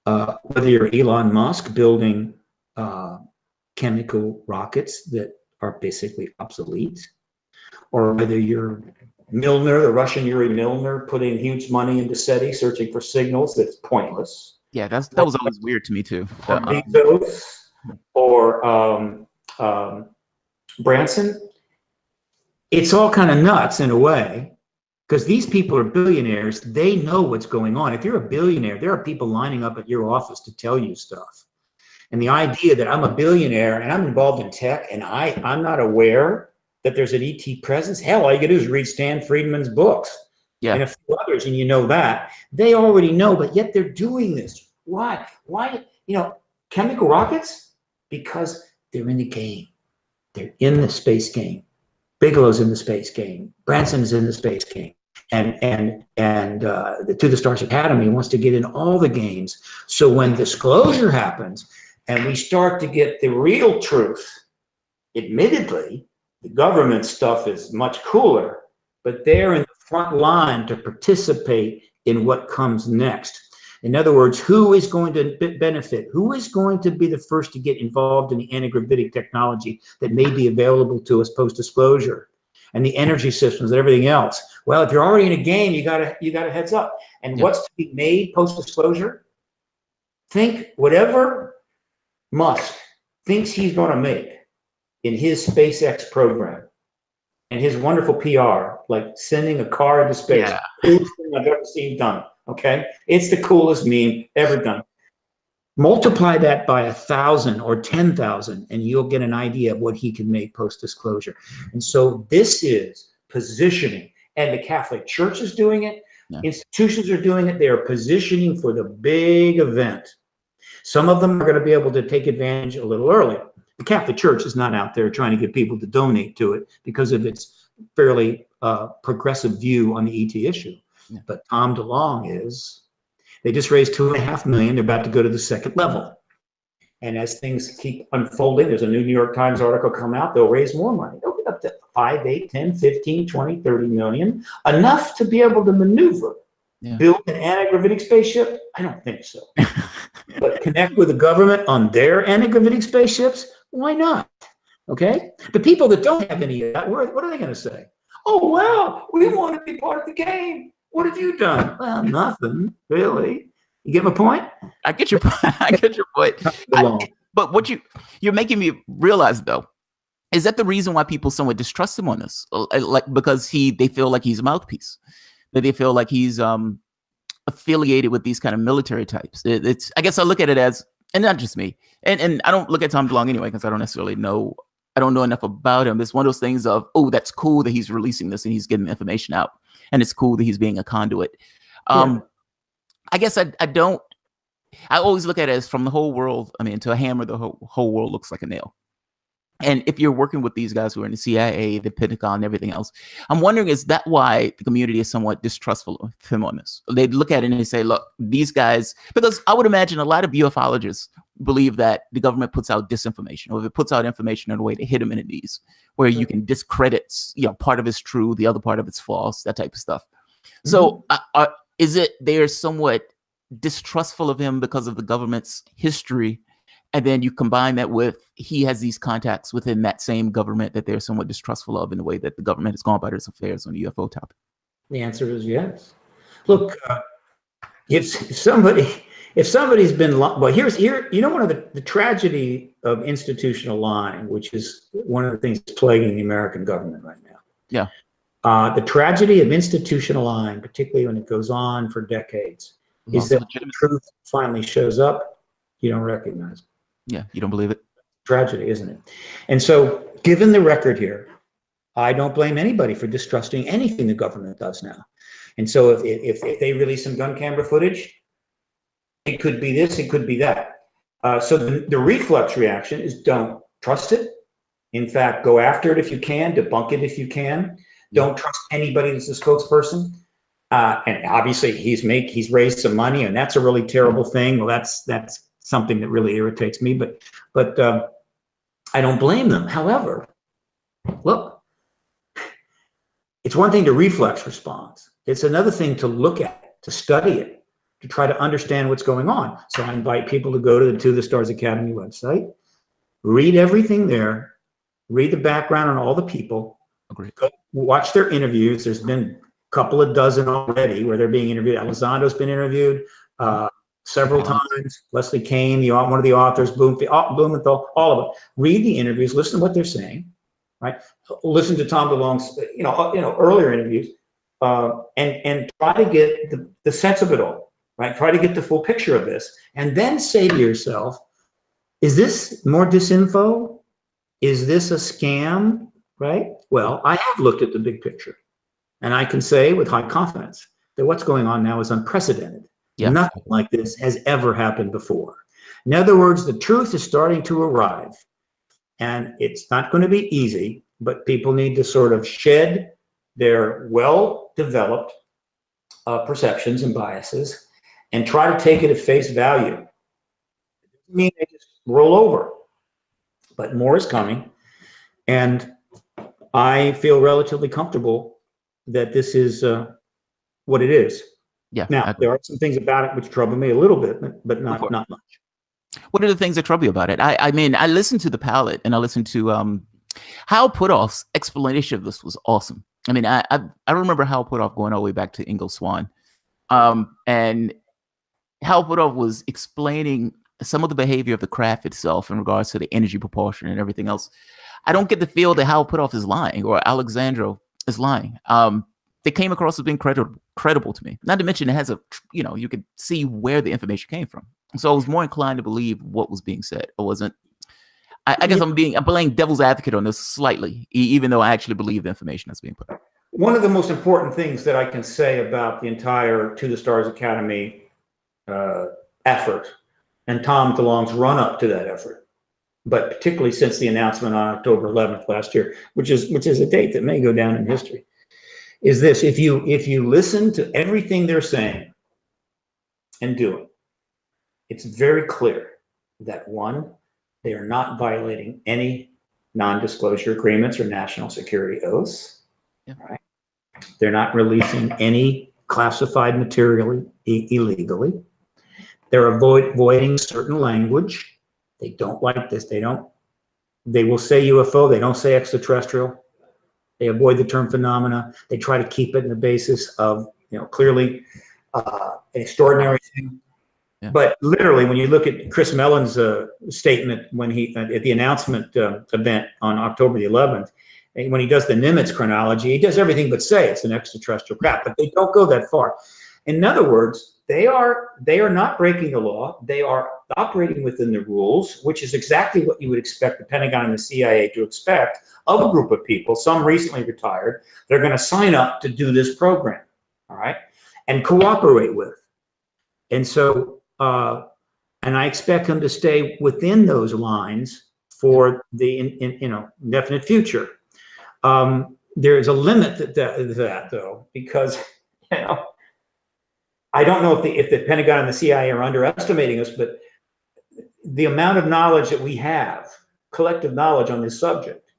whether you're Elon Musk building chemical rockets that are basically obsolete, or whether you're Milner, the Russian Yuri Milner, putting huge money into SETI, searching for signals that's pointless. Yeah, that was always weird to me too. Or Bezos, or Branson. It's all kind of nuts in a way, because these people are billionaires. They know what's going on. If you're a billionaire, there are people lining up at your office to tell you stuff. And the idea that I'm a billionaire and I'm involved in tech and I'm not aware that there's an ET presence. Hell, all you can do is read Stan Friedman's books and a few others, and you know that. They already know, but yet they're doing this. Why? Chemical rockets? Because they're in the game. They're in the space game. Bigelow's in the space game. Branson's in the space game. And the To the Stars Academy wants to get in all the games. So when disclosure happens and we start to get the real truth, admittedly, the government stuff is much cooler, but they're in the front line to participate in what comes next. In other words, who is going to benefit? Who is going to be the first to get involved in the anti-gravitic technology that may be available to us post-disclosure, and the energy systems and everything else? Well, if you're already in a game, you got a heads up. And what's to be made post-disclosure? Think whatever Musk thinks he's going to make in his SpaceX program and his wonderful PR, like sending a car into space. Yeah. Coolest thing I've ever seen done. Okay, it's the coolest meme ever done. Multiply that by 1,000 or 10,000, and you'll get an idea of what he can make post-disclosure. And so this is positioning, and the Catholic Church is doing it. Yeah. Institutions are doing it. They are positioning for the big event. Some of them are going to be able to take advantage a little early. The Catholic Church is not out there trying to get people to donate to it because of its fairly progressive view on the ET issue. Yeah. But Tom DeLonge is. They just raised $2.5 million. They're about to go to the second level. And as things keep unfolding, there's a new New York Times article come out, they'll raise more money. They'll get up to 5, 8, 10, 15, 20, 30 million. Enough to be able to maneuver. Yeah. Build an anti-gravitic spaceship? I don't think so. But connect with the government on their anti-gravitic spaceships? Why not? Okay? The people that don't have any of that, what are they going to say? Oh, well, we want to be part of the game. What have you done? Well, nothing really. You get my point? I get your point. I get your point. But what you're making me realize though, is that the reason why people somewhat distrust him on this? Like because they feel like he's a mouthpiece, that they feel like he's affiliated with these kind of military types. It's I guess I look at it as, and not just me, and I don't look at Tom DeLonge anyway because I don't necessarily know. I don't know enough about him. It's one of those things of, oh, that's cool that he's releasing this and he's getting information out, and it's cool that he's being a conduit. I guess I don't. I always look at it as from the whole world. I mean, to a hammer, the whole world looks like a nail. And if you're working with these guys who are in the CIA, the Pentagon, and everything else, I'm wondering, is that why the community is somewhat distrustful of him on this? They look at it and they say, look, these guys, because I would imagine a lot of ufologists believe that the government puts out disinformation, or if it puts out information in a way to hit them in the knees, where you can discredit, part of it's true, the other part of it's false, that type of stuff. So is it they're somewhat distrustful of him because of the government's history? And then you combine that with he has these contacts within that same government that they're somewhat distrustful of in the way that the government has gone about its affairs on the UFO topic. The answer is yes. Look, if somebody's been, well, one of the tragedy of institutional lying, which is one of the things that's plaguing the American government right now. Yeah. The tragedy of institutional lying, particularly when it goes on for decades, is that the truth finally shows up, you don't recognize it. Yeah, you don't believe it. Tragedy, isn't it? And so, given the record here, I don't blame anybody for distrusting anything the government does now. And so, if they release some gun camera footage, it could be this, it could be that. So the reflex reaction is don't trust it. In fact, go after it if you can, debunk it if you can. Don't trust anybody that's a spokesperson. And obviously, he's raised some money, and that's a really terrible thing. Well, that's something that really irritates me, but I don't blame them. However, look, it's one thing to reflex response. It's another thing to look at it, to study it, to try to understand what's going on. So I invite people to go to the Stars Academy website, read everything there, read the background on all the people, go watch their interviews. There's been a couple of dozen already where they're being interviewed. Elizondo's been interviewed several times. Leslie Kane, one of the authors, Blumenthal, all of it. Read the interviews, listen to what they're saying, right? Listen to Tom DeLonge's, earlier interviews, and try to get the sense of it all, right? Try to get the full picture of this, and then say to yourself, is this more disinfo? Is this a scam, right? Well, I have looked at the big picture, and I can say with high confidence that what's going on now is unprecedented. Yeah. Nothing like this has ever happened before. In other words, the truth is starting to arrive, and it's not going to be easy, but people need to sort of shed their well-developed perceptions and biases and try to take it at face value. It doesn't mean they just roll over, but more is coming, and I feel relatively comfortable that this is what it is. Yeah. Now, there are some things about it which trouble me a little bit, but not much. What are the things that trouble you about it? I mean, I listened to The Palette, and I listened to Hal Puthoff's explanation of this was awesome. I mean, I remember Hal Puthoff going all the way back to Ingalls Swan. And Hal Puthoff was explaining some of the behavior of the craft itself in regards to the energy propulsion and everything else. I don't get the feel that Hal Puthoff is lying or Alexandro is lying. They came across as being credible to me. Not to mention it has you could see where the information came from. So I was more inclined to believe what was being said. I wasn't. I guess I'm playing devil's advocate on this slightly, even though I actually believe the information that's being put out. One of the most important things that I can say about the entire To the Stars Academy effort and Tom DeLonge's run up to that effort, but particularly since the announcement on October 11th last year, which is a date that may go down in history, is this: if you listen to everything they're saying and doing, it's very clear that one, they are not violating any non-disclosure agreements or national security oaths. Yeah. Right? They're not releasing any classified material illegally. They're avoiding certain language. They don't like this. They will say UFO. They don't say extraterrestrial. They avoid the term phenomena. They try to keep it in the basis of clearly an extraordinary thing. Yeah. But literally, when you look at Chris Mellon's statement when he at the announcement event on October the 11th, and when he does the Nimitz chronology, he does everything but say it's an extraterrestrial craft. But they don't go that far. In other words, they are not breaking the law. They are operating within the rules, which is exactly what you would expect the Pentagon and the CIA to expect of a group of people, some recently retired. They're going to sign up to do this program, all right, and cooperate with. And so, and I expect them to stay within those lines for the indefinite future. There's a limit to that, though, because I don't know if the Pentagon and the CIA are underestimating us, but the amount of knowledge that we have, collective knowledge on this subject,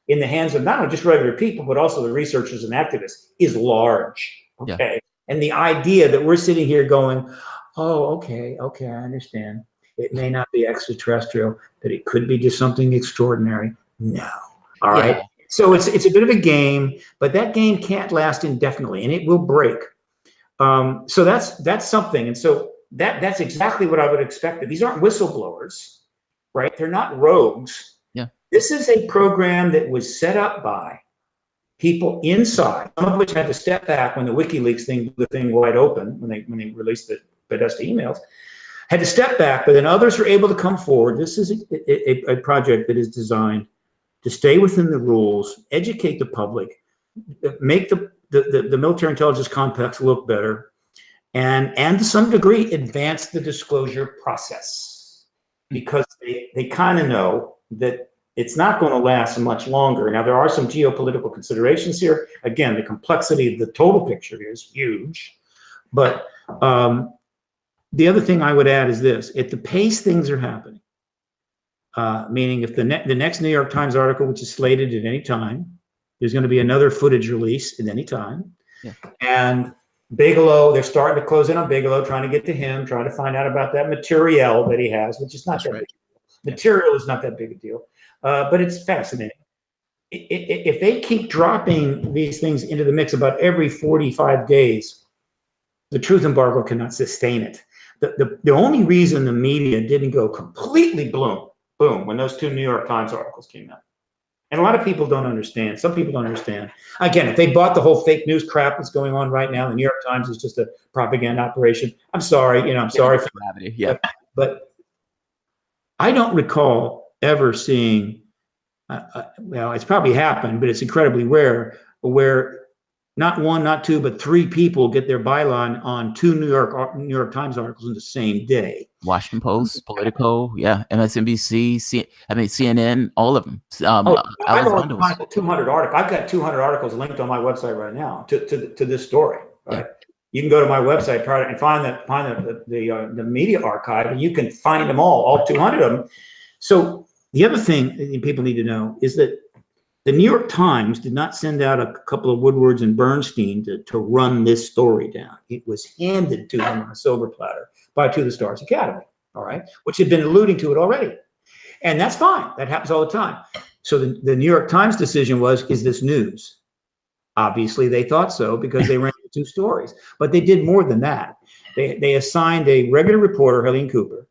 in the hands of not only just regular people, but also the researchers and activists, is large. Okay. Yeah. And the idea that we're sitting here going, oh, okay, I understand. It may not be extraterrestrial, but it could be just something extraordinary. No. All right. So it's a bit of a game, but that game can't last indefinitely, and it will break. So that's something. And so that's exactly what I would expect. These aren't whistleblowers, right? They're not rogues. Yeah. This is a program that was set up by people inside, some of which had to step back when the WikiLeaks thing blew the thing wide open, when they released the Podesta emails, had to step back, but then others were able to come forward. This is a project that is designed to stay within the rules, educate the public, make the military intelligence complex look better, and to some degree advance the disclosure process, because they kind of know that it's not going to last much longer. Now, there are some geopolitical considerations here. Again, the complexity of the total picture here is huge. But the other thing I would add is this: at the pace things are happening, meaning if the next New York Times article, which is slated at any time, there's going to be another footage release at any time. Yeah. And Bigelow, they're starting to close in on Bigelow, trying to get to him, trying to find out about that material that he has, which is not that big a deal. Material is not that big a deal, but it's fascinating. If they keep dropping these things into the mix about every 45 days, the truth embargo cannot sustain it. The only reason the media didn't go completely boom when those two New York Times articles came out. And a lot of people don't understand. Some people don't understand. Again, if they bought the whole fake news crap that's going on right now, the New York Times is just a propaganda operation. I'm sorry, I'm sorry for gravity. Yeah. But I don't recall ever seeing, well, it's probably happened, but it's incredibly rare, where not one, not two, but three people get their byline on two New York Times articles in the same day. Washington Post, Politico, MSNBC, CNN, all of them. I've only found 200 articles. I've got 200 articles linked on my website right now to this story. Right? Yeah. You can go to my website and find the media archive, and you can find them all 200 of them. So the other thing that people need to know is that the New York Times did not send out a couple of Woodwards and Bernstein to run this story down. It was handed to them on a silver platter by To the Stars Academy, all right, which had been alluding to it already. And that's fine. That happens all the time. So the New York Times decision was, is this news? Obviously, they thought so because they ran the two stories. But they did more than that. They assigned a regular reporter, Helene Cooper,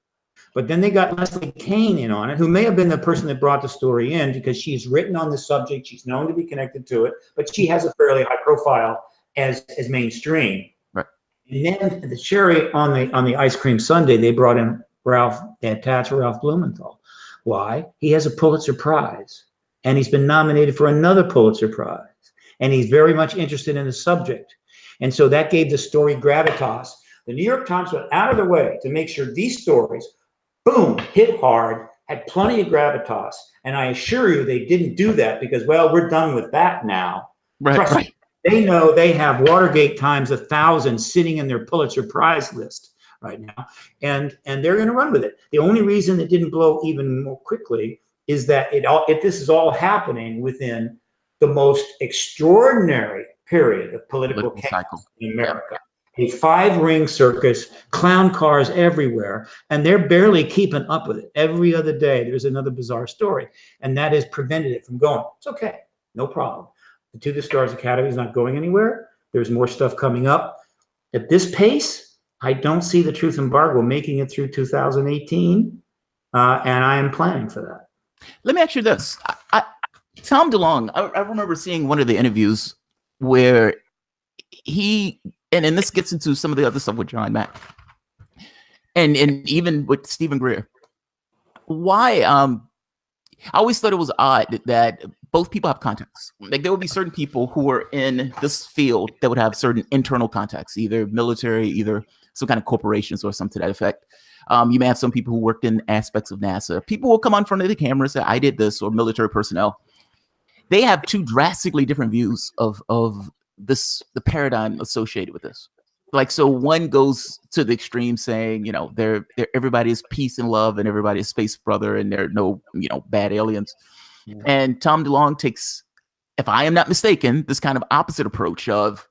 but then they got Leslie Kane in on it, who may have been the person that brought the story in because she's written on the subject. She's known to be connected to it, but she has a fairly high profile as mainstream. Right. And then the cherry on the ice cream sundae, they brought in Ralph Blumenthal. Why? He has a Pulitzer Prize, and he's been nominated for another Pulitzer Prize, and he's very much interested in the subject. And so that gave the story gravitas. The New York Times went out of their way to make sure these stories, boom, hit hard, had plenty of gravitas. And I assure you they didn't do that because, well, we're done with that now. Right. They know they have Watergate times 1,000 sitting in their Pulitzer Prize list right now, and they're going to run with it. The only reason it didn't blow even more quickly is that this is all happening within the most extraordinary period of political chaos in America. A 5-ring circus, clown cars everywhere, and they're barely keeping up with it. Every other day, there's another bizarre story, and that has prevented it from going. It's okay, no problem. The To the Stars Academy is not going anywhere. There's more stuff coming up. at this pace, I don't see the truth embargo making it through 2018, and I am planning for that. Let me ask you this. Tom DeLonge, I remember seeing one of the interviews where he, and this gets into some of the other stuff with John Mack, and even with Stephen Greer. Why? I always thought it was odd that both people have contacts. Like there would be certain people who are in this field that would have certain internal contacts, either military, either some kind of corporations or something to that effect. You may have some people who worked in aspects of NASA. People will come on front of the camera and say, I did this, or military personnel. They have two drastically different views of this, the paradigm associated with this. Like, so one goes to the extreme saying, you know, they're everybody is peace and love and everybody is space brother and there are no, you know, bad aliens. Yeah. And Tom DeLonge takes, if I am not mistaken, this kind of opposite approach of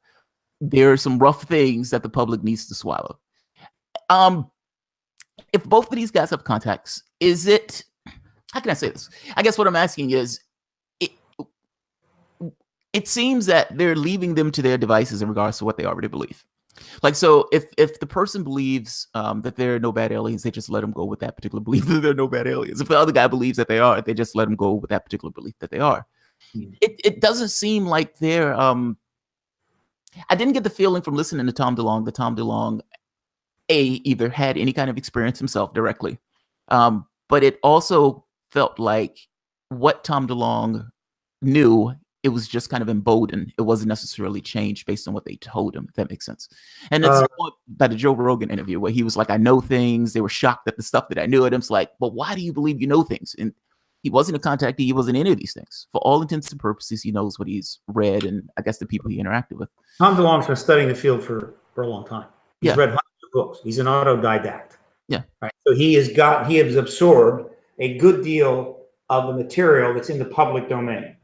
there are some rough things that the public needs to swallow. If both of these guys have contacts, is it, how can I say this? I guess what I'm asking is, it seems that they're leaving them to their devices in regards to what they already believe. Like, so if the person believes that there are no bad aliens, they just let them go with that particular belief that there are no bad aliens. If the other guy believes that they are, they just let them go with that particular belief that they are. It doesn't seem like they're, I didn't get the feeling from listening to Tom DeLonge that Tom DeLonge, either had any kind of experience himself directly, but it also felt like what Tom DeLonge knew, it was just kind of emboldened. It wasn't necessarily changed based on what they told him, if that makes sense. And it's by the Joe Rogan interview where he was like, I know things. They were shocked at the stuff that I knew. And it's like, but why do you believe you know things? And he wasn't a contactee. He wasn't any of these things. For all intents and purposes, he knows what he's read and I guess the people he interacted with. Tom DeLonge's been studying the field for a long time. He's read hundreds of books. He's an autodidact. Yeah. Right. So he has absorbed a good deal of the material that's in the public domain.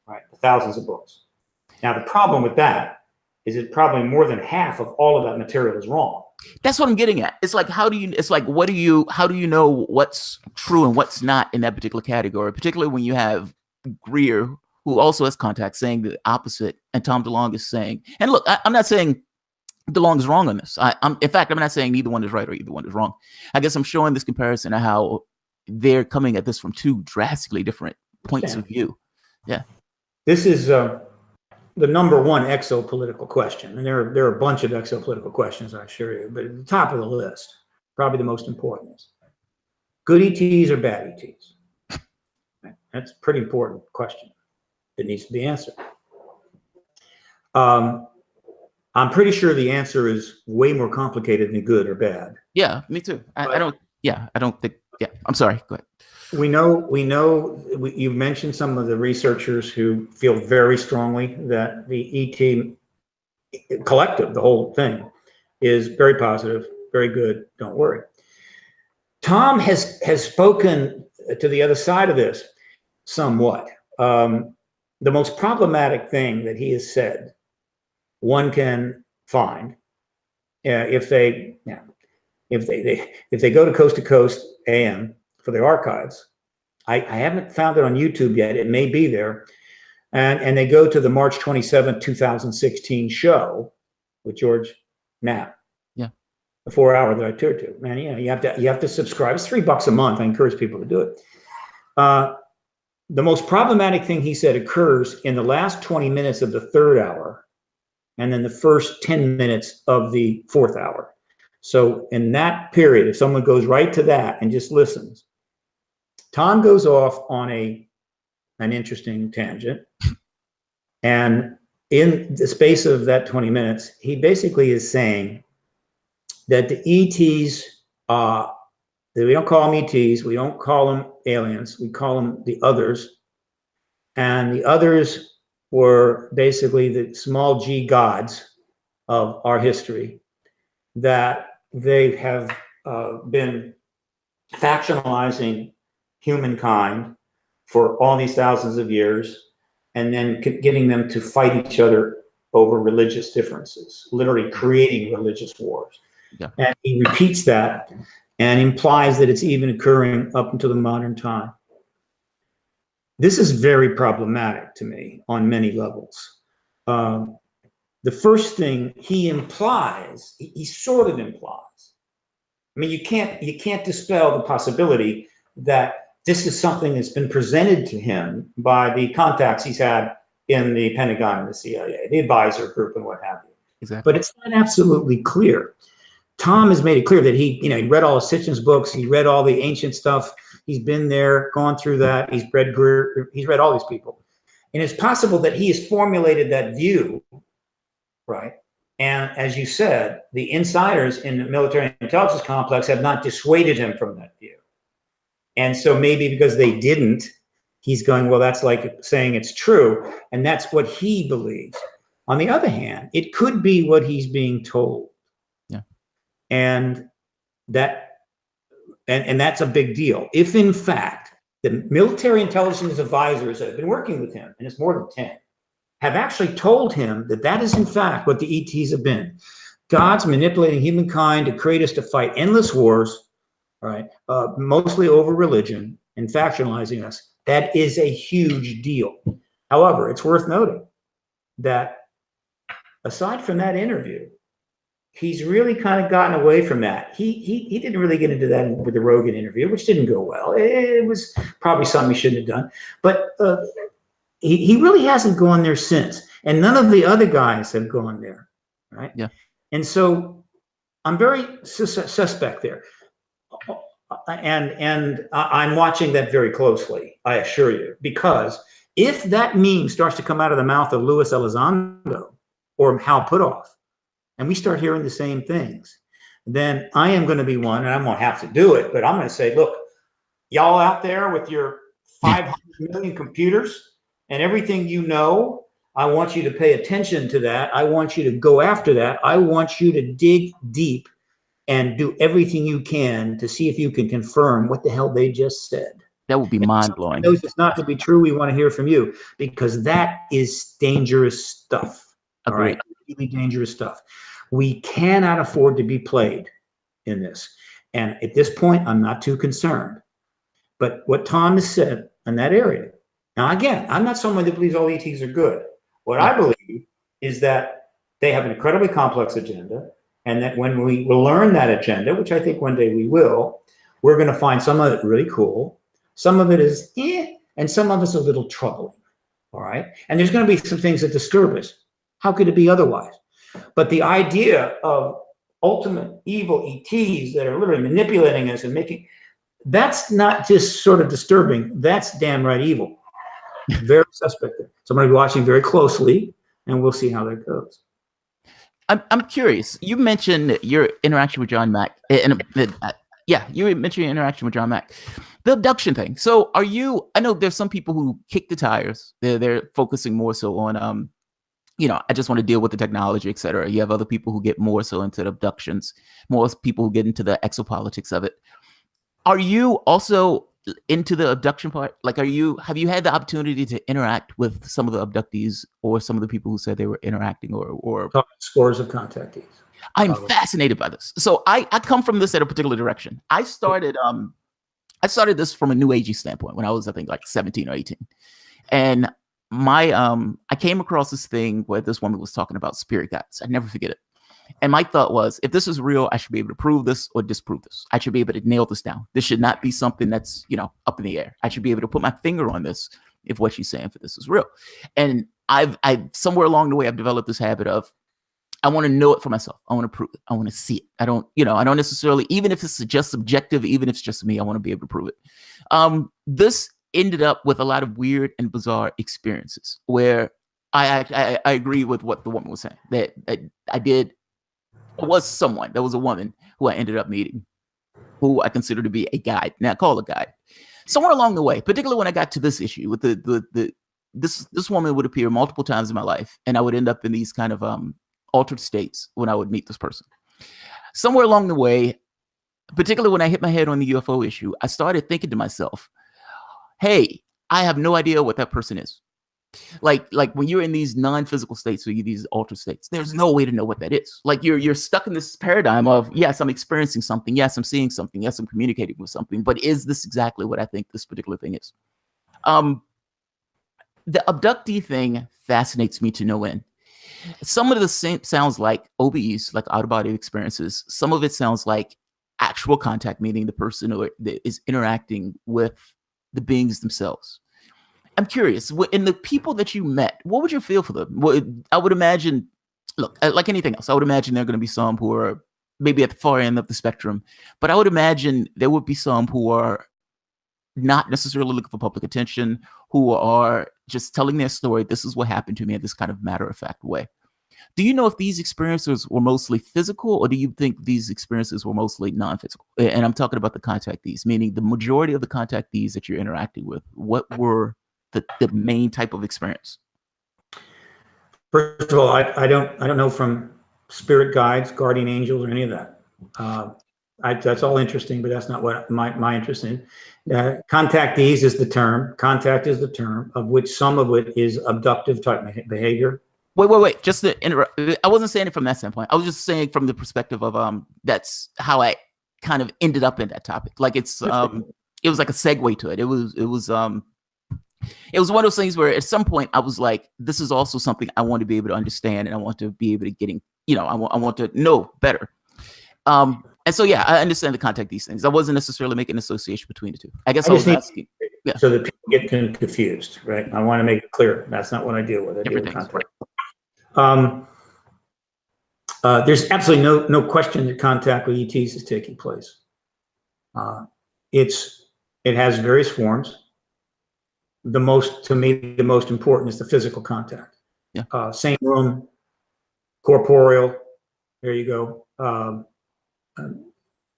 Right, thousands of books. Now, the problem with that is that probably more than half of all of that material is wrong. That's what I'm getting at. It's like, how do you know what's true and what's not in that particular category, particularly when you have Greer, who also has contacts, saying the opposite, and Tom DeLonge is saying, and look, I'm not saying DeLonge is wrong on this. In fact, I'm not saying either one is right or either one is wrong. I guess I'm showing this comparison of how they're coming at this from two drastically different points of view. Yeah. This is the number one exopolitical question, and there are a bunch of exopolitical questions, I assure you. But at the top of the list, probably the most important is good ETs or bad ETs. That's a pretty important question that needs to be answered. I'm pretty sure the answer is way more complicated than good or bad. Yeah, me too. I don't think. Yeah, I'm sorry. Go ahead. We know. You mentioned some of the researchers who feel very strongly that the ET collective, the whole thing, is very positive, very good. Don't worry. Tom has spoken to the other side of this somewhat. The most problematic thing that he has said, one can find if they go to Coast AM for the archives. I haven't found it on YouTube yet. It may be there. And they go to the March 27, 2016 show with George Knapp. Yeah. The 4 hour that I toured to. Man, you have to subscribe. It's $3 a month. I encourage people to do it. The most problematic thing he said occurs in the last 20 minutes of the 3rd hour and then the first 10 minutes of the 4th hour. So in that period, if someone goes right to that and just listens, Tom goes off on an interesting tangent. And in the space of that 20 minutes, he basically is saying that the ETs, we don't call them ETs, we don't call them aliens, we call them the others. And the others were basically the small g gods of our history, that they have been factionalizing humankind for all these thousands of years, and then getting them to fight each other over religious differences, literally creating religious wars. Yeah. And he repeats that and implies that it's even occurring up until the modern time. This is very problematic to me on many levels. the first thing he implies, he sort of implies. I mean, you can't dispel the possibility that this is something that's been presented to him by the contacts he's had in the Pentagon and the CIA, the advisor group and what have you. Exactly. But it's not absolutely clear. Tom has made it clear that he read all of Sitchin's books, he read all the ancient stuff, he's been there, gone through that, he's read all these people. And it's possible that he has formulated that view, right? And as you said, the insiders in the military intelligence complex have not dissuaded him from that view. And so maybe because they didn't, he's going, well, that's like saying it's true. And that's what he believes. On the other hand, it could be what he's being told. Yeah. And that's a big deal. If in fact the military intelligence advisors that have been working with him, and it's more than 10, have actually told him that that is in fact what the ETs have been. God's manipulating humankind to create us to fight endless wars, right? Mostly over religion and factionalizing us. That is a huge deal. However, it's worth noting that aside from that interview, he's really kind of gotten away from that. He didn't really get into that with the Rogan interview, which didn't go well. It was probably something he shouldn't have done. But he really hasn't gone there since. And none of the other guys have gone there, right? Yeah. And so I'm very suspect there. And I'm watching that very closely, I assure you, because if that meme starts to come out of the mouth of Luis Elizondo or Hal Puthoff, and we start hearing the same things, then I am going to be one, and I'm going to have to do it, but I'm going to say, look, y'all out there with your 500 million computers and everything you know, I want you to pay attention to that. I want you to go after that. I want you to dig deep and do everything you can to see if you can confirm what the hell they just said. That would be mind-blowing. Those it's not to be true. We want to hear from you, because that is dangerous stuff. Agreed. All right, really dangerous stuff. We cannot afford to be played in this. And at this point, I'm not too concerned. But what Tom has said in that area, now again, I'm not someone that believes all ETs are good. What I believe is that they have an incredibly complex agenda, and that when we will learn that agenda, which I think one day we will, we're going to find some of it really cool. Some of it is and some of it's a little troubling. All right. And there's going to be some things that disturb us. How could it be otherwise? But the idea of ultimate evil ETs that are literally manipulating us and that's not just sort of disturbing. That's damn right evil. Very suspect there. So I'm going to be watching very closely, and we'll see how that goes. I'm curious. You mentioned your interaction with John Mack, and you mentioned your interaction with John Mack, the abduction thing. So I know there's some people who kick the tires. They're focusing more so on, I just want to deal with the technology, et cetera. You have other people who get more so into the abductions, more people who get into the exopolitics of it. Are you also into the abduction part? Like, have you had the opportunity to interact with some of the abductees or some of the people who said they were interacting or scores of contactees? I'm fascinated by this. So I come from this at a particular direction. I started this from a new agey standpoint when I was, I think, like 17 or 18. And I came across this thing where this woman was talking about spirit guides. I never forget it. And my thought was, if this is real, I should be able to prove this or disprove this. I should be able to nail this down. This should not be something that's, up in the air. I should be able to put my finger on this if what she's saying for this is real. And I've somewhere along the way, I've developed this habit of, I want to know it for myself. I want to prove it. I want to see it. I don't necessarily, even if it's just subjective, even if it's just me, I want to be able to prove it. This ended up with a lot of weird and bizarre experiences where I agree with what the woman was saying, that there was a woman who I ended up meeting who I consider to be a guide. Now, I call a guide. Somewhere along the way, particularly when I got to this issue with this woman would appear multiple times in my life, and I would end up in these kind of altered states when I would meet this person. Somewhere along the way, particularly when I hit my head on the UFO issue, I started thinking to myself, hey, I have no idea what that person is. Like when you're in these non-physical states or these altered states, there's no way to know what that is. Like you're stuck in this paradigm of, yes, I'm experiencing something. Yes, I'm seeing something. Yes, I'm communicating with something. But is this exactly what I think this particular thing is? The abductee thing fascinates me to no end. Some of the same sounds like OBEs, like out of body experiences. Some of it sounds like actual contact, meaning the person that is interacting with the beings themselves. I'm curious, in the people that you met, what would you feel for them? I would imagine, look, like anything else, I would imagine there are going to be some who are maybe at the far end of the spectrum, but I would imagine there would be some who are not necessarily looking for public attention, who are just telling their story. This is what happened to me in this kind of matter-of-fact way. Do you know if these experiences were mostly physical, or do you think these experiences were mostly non-physical? And I'm talking about the contactees, meaning the majority of the contactees that you're interacting with. What were the main type of experience? First of all, I don't know from spirit guides, guardian angels, or any of that. That's all interesting, but that's not what my interest in. Contactees is the term. Contact is the term, of which some of it is abductive type behavior. Wait. Just to interrupt, I wasn't saying it from that standpoint. I was just saying from the perspective of that's how I kind of ended up in that topic. Like it was like a segue to it. It was one of those things where at some point I was like, this is also something I want to be able to understand, and I want to be able to I want to know better. And so, yeah, I understand the contact these things. I wasn't necessarily making an association between the two. I guess I was asking. Yeah. So that people get confused, right? I want to make it clear. That's not what I deal with. I deal with contact. There's absolutely no question that contact with ETs is taking place. It has various forms. To me, the most important is the physical contact. Yeah. Same room, corporeal. There you go.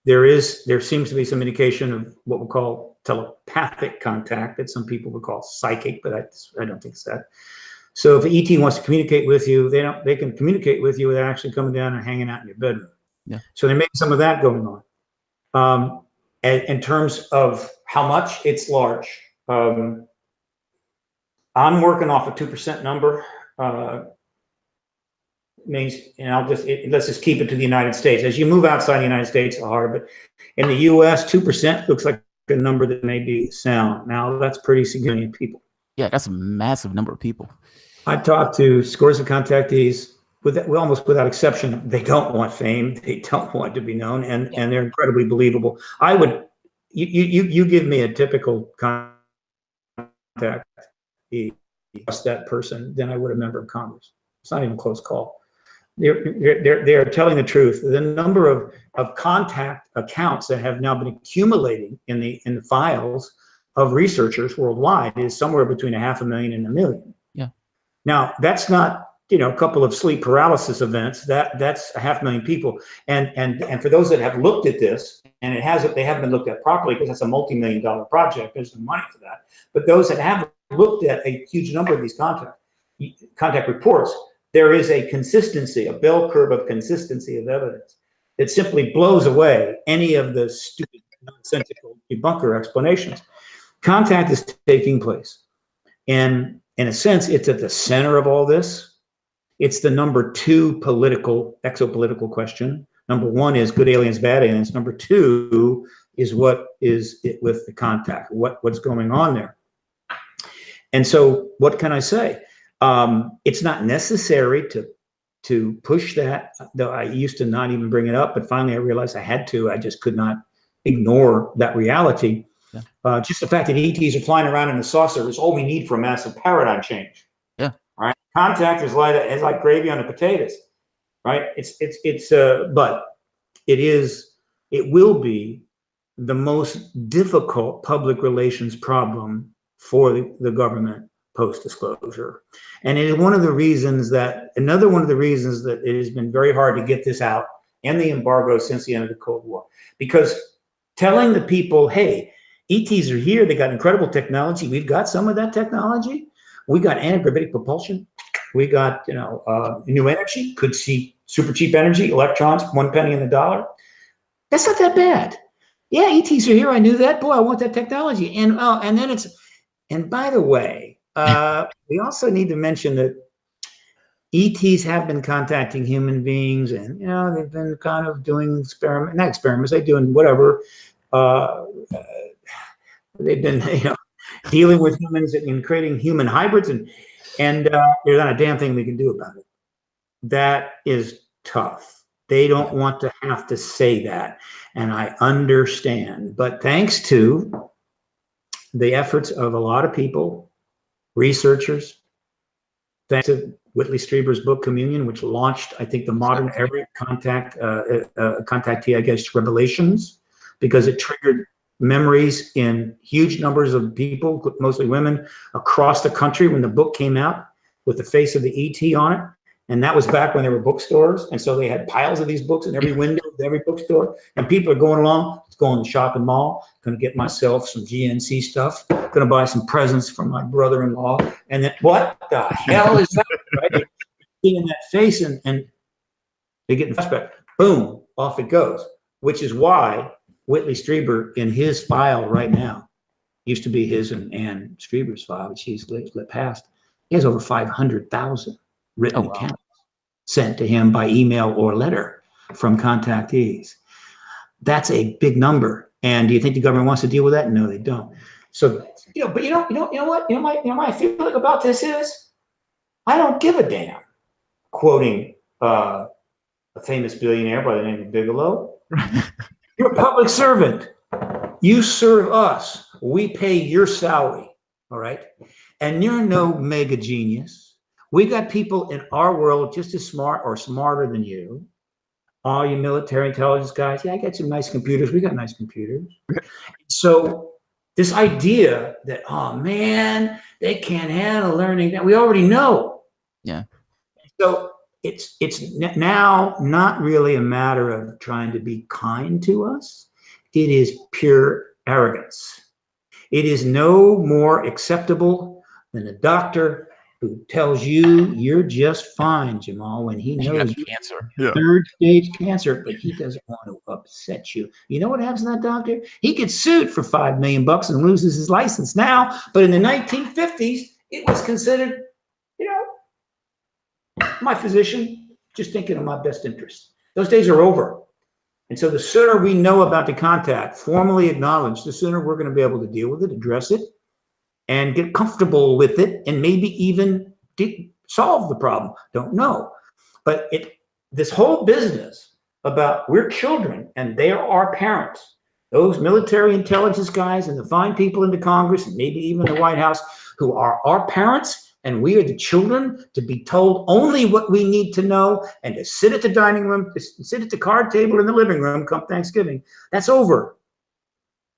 There seems to be some indication of what we call telepathic contact that some people would call psychic, but I don't think it's that. So if an ET wants to communicate with you, they can communicate with you without actually coming down and hanging out in your bedroom. Yeah. So there may be some of that going on. In terms of how much, it's large. I'm working off a 2% number. Means, and let's just keep it to the United States. As you move outside the United States, it's hard, but in the U.S., 2% looks like a number that may be sound. Now, that's pretty significant people. Yeah, that's a massive number of people. I've talked to scores of contactees, almost without exception. They don't want fame. They don't want to be known, and they're incredibly believable. You give me a typical contact, trust that person, then I would a member of Congress. It's not even a close call. They're telling the truth. The number of contact accounts that have now been accumulating in the files of researchers worldwide is somewhere between 500,000 and 1 million. Yeah. Now that's not a couple of sleep paralysis events. That's 500,000 people. And for those that have looked at this, and they haven't been looked at properly because that's a multi-million-dollar project. There's no money for that. But those that have looked at a huge number of these contact reports, there is a consistency, a bell curve of consistency of evidence that simply blows away any of the stupid, nonsensical debunker explanations. Contact is taking place. And in a sense, it's at the center of all this. It's the number 2 exopolitical question. Number 1 is good aliens, bad aliens. Number 2 is what is it with the contact, what's going on there. And so what can I say? It's not necessary to push that, though I used to not even bring it up, but finally I realized I had to. I just could not ignore that reality. Yeah. Just the fact that ETs are flying around in a saucer is all we need for a massive paradigm change. Yeah. All right. Contact is like gravy on the potatoes, right? But it will be the most difficult public relations problem for the government post-disclosure. And it is another one of the reasons that it has been very hard to get this out and the embargo since the end of the Cold War. Because telling the people, hey, ETs are here, they got incredible technology, we've got some of that technology, we got antigravitic propulsion, we got new energy, could see super cheap energy, electrons, 1 penny in the dollar. That's not that bad. Yeah, ETs are here, I knew that. Boy, I want that technology. And by the way, we also need to mention that ETs have been contacting human beings, and they've been kind of doing they're doing whatever. They've been dealing with humans and creating human hybrids, and there's not a damn thing we can do about it. that is tough. They don't want to have to say that. And I understand. But thanks to the efforts of a lot of people, researchers, thanks to Whitley Strieber's book Communion, which launched, I think, the modern era contactee, I guess, revelations, because it triggered memories in huge numbers of people, mostly women, across the country when the book came out with the face of the ET on it. And that was back when there were bookstores. And so they had piles of these books in every window of every bookstore. And people are going along, let's go in the shopping mall, going to get myself some GNC stuff, going to buy some presents from my brother-in-law. And then, what the hell is that? Right? In that face, and they get in flashback. Boom, off it goes. Which is why Whitley Strieber, in his file right now, used to be his and Ann Strieber's file, which he's let past. He has over 500,000 written accounts sent to him by email or letter from contactees. That's a big number. And do you think the government wants to deal with that? No, they don't. So, but you know what? You know my feeling about this is, I don't give a damn. Quoting a famous billionaire by the name of Bigelow. You're a public servant. You serve us. We pay your salary. All right. And you're no mega genius. We got people in our world just as smart or smarter than you. All you military intelligence guys. Yeah, I got some nice computers. We got nice computers. So this idea that, oh man, they can't handle learning that, we already know. Yeah. So it's now not really a matter of trying to be kind to us. It is pure arrogance. It is no more acceptable than a doctor who tells you you're just fine, Jamal, when he knows you cancer, third stage cancer, but he doesn't want to upset you. You know what happens to that doctor? He gets sued for $5 million and loses his license now. But in the 1950s, it was considered, my physician, just thinking of my best interest. Those days are over. And so the sooner we know about the contact, formally acknowledged, the sooner we're going to be able to deal with it, address it, and get comfortable with it, and maybe even solve the problem. Don't know. But this whole business about we're children and they are our parents, those military intelligence guys and the fine people in the Congress and maybe even the White House who are our parents, and we are the children to be told only what we need to know and to sit at the dining room, to sit at the card table in the living room come Thanksgiving. That's over.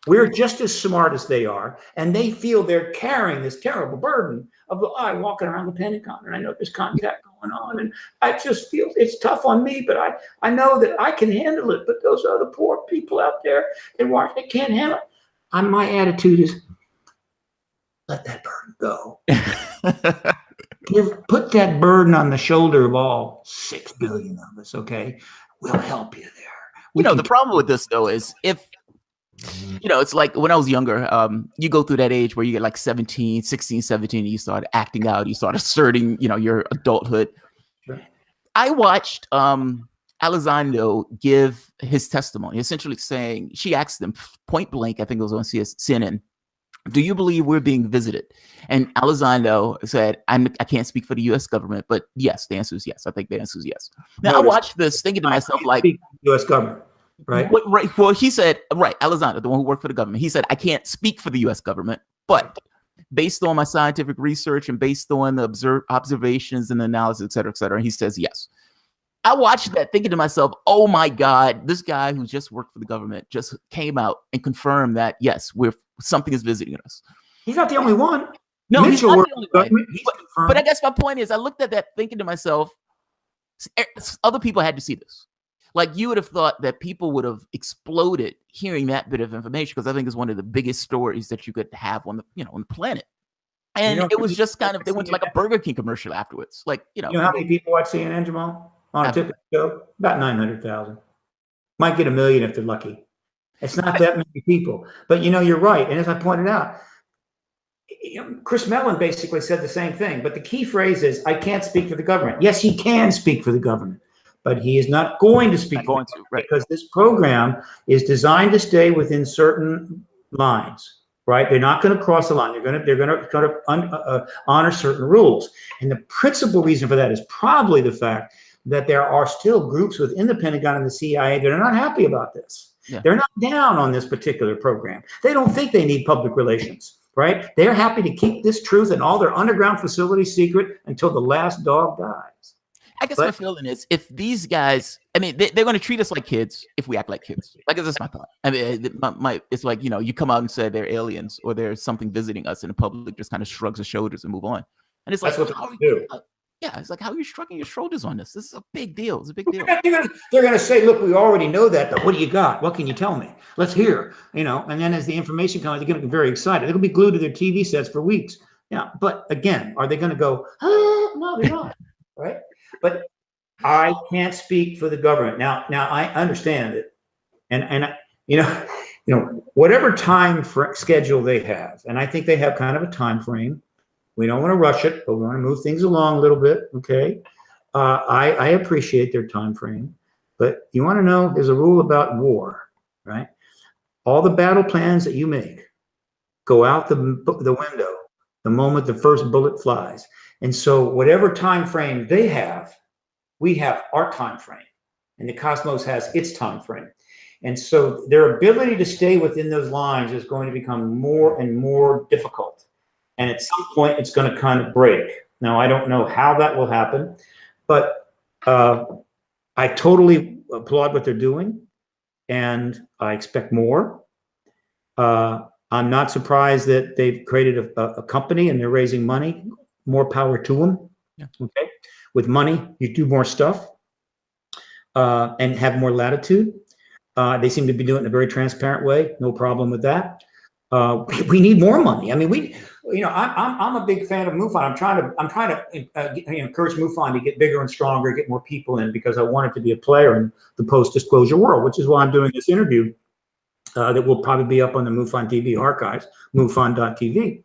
We're just as smart as they are, and they feel they're carrying this terrible burden of walking around the Pentagon, and I know there's contact going on, and I just feel it's tough on me, but I know that I can handle it, but those other poor people out there in Washington can't handle it. My attitude is, let that burden go. Put that burden on the shoulder of all 6 billion of us, okay? We'll help you there. The problem with this, though, is if, it's like when I was younger, you go through that age where you get like 16, 17, and you start acting out, you start asserting, your adulthood. Sure. I watched Elizondo give his testimony, essentially saying, she asked them point blank, I think it was on CNN, do you believe we're being visited? And Elizondo said, I can't speak for the U.S. government, but yes, the answer is yes. I think the answer is yes. Now, I watched this thinking to myself, like, U.S. government, right? Right. Well, he said, right, Elizondo, the one who worked for the government, he said, I can't speak for the U.S. government, but based on my scientific research and based on the observations and analysis, et cetera, he says yes. I watched that thinking to myself, oh my God, this guy who just worked for the government just came out and confirmed that, yes, something is visiting us. He's not the only one. No, he's not the only one. But I guess my point is, I looked at that thinking to myself, other people had to see this. Like, you would have thought that people would have exploded hearing that bit of information, because I think it's one of the biggest stories that you could have on the, on the planet. And it was just kind of, they went to like a Burger King commercial afterwards. Like, You know how many people watch CNN, Jamal? On a typical show? About 900,000. Might get 1 million if they're lucky. It's not that many people. But you're right. And as I pointed out, Chris Mellon basically said the same thing. But the key phrase is, I can't speak for the government. Yes, he can speak for the government, but he is not going to speak for the government, right? Because this program is designed to stay within certain lines, right? They're not going to cross the line. They're going to honor certain rules. And the principal reason for that is probably the fact that there are still groups within the Pentagon and the CIA that are not happy about this. Yeah. They're not down on this particular program. They don't think they need public relations, right? They're happy to keep this truth and all their underground facilities secret until the last dog dies. I guess my feeling is, if these guys, I mean, they're going to treat us like kids if we act like kids. Like, that's my thought. I mean, it's like, you know, you come out and say they're aliens or there's something visiting us, and the public just kind of shrugs their shoulders and move on. And it's like, that's what they do. Yeah, it's like, how are you shrugging your shoulders on this? This is a big deal. It's a big deal. They're going to say, look, we already know that, but what do you got? What can you tell me? Let's hear, you know, and then as the information comes, they're going to be very excited. They're going to be glued to their TV sets for weeks. Yeah, but again, are they going to go, no, they're not, right? But I can't speak for the government. Now I understand it. And you know, whatever time schedule they have, and I think they have kind of a time frame. We don't want to rush it, but we want to move things along a little bit, okay? I appreciate their time frame, but you want to know, there's a rule about war, right? All the battle plans that you make go out the window the moment the first bullet flies. And so whatever time frame they have, we have our time frame, and the cosmos has its time frame. And so their ability to stay within those lines is going to become more and more difficult. And at some point, it's going to kind of break. Now, I don't know how that will happen, but I totally applaud what they're doing, and I expect more. I'm not surprised that they've created a company and they're raising money. More power to them. Yeah. Okay. With money, you do more stuff and have more latitude. They seem to be doing it in a very transparent way. No problem with that. We need more money. I mean, I'm a big fan of MUFON. I'm trying to encourage MUFON to get bigger and stronger, get more people in, because I want it to be a player in the post-disclosure world, which is why I'm doing this interview that will probably be up on the MUFON TV archives, MUFON.tv.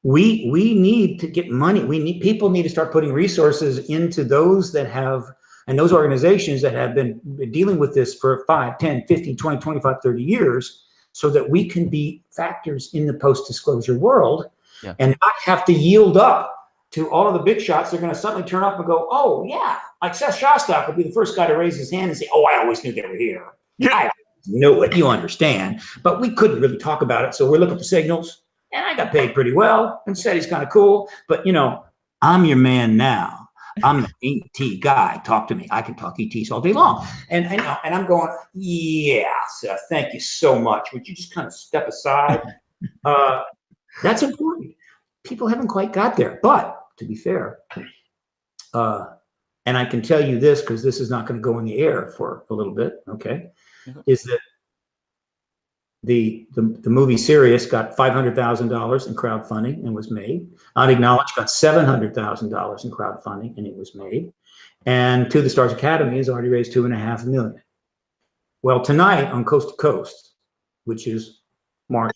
We need to get money. People need to start putting resources into those that have, and those organizations that have been dealing with this for 5, 10, 15, 20, 25, 30 years, so that we can be factors in the post-disclosure world. Yeah. And not have to yield up to all of the big shots. They're going to suddenly turn up and go, oh, yeah, like Seth Shostak would be the first guy to raise his hand and say, oh, I always knew they were here. Yeah. I know it, you understand. But we couldn't really talk about it, so we're looking for signals. And I got paid pretty well and said he's kind of cool. But, you know, I'm your man now. I'm the ET guy. Talk to me. I can talk ETs all day long. And I'm going, yeah, Seth, thank you so much. Would you just kind of step aside? That's important. People haven't quite got there. But to be fair, and I can tell you this because this is not going to go in the air for a little bit, okay, is that the movie Sirius got $500,000 in crowdfunding and was made. Unacknowledged got $700,000 in crowdfunding and it was made. And To the Stars Academy has already raised $2.5 million. Well, tonight on Coast to Coast, which is March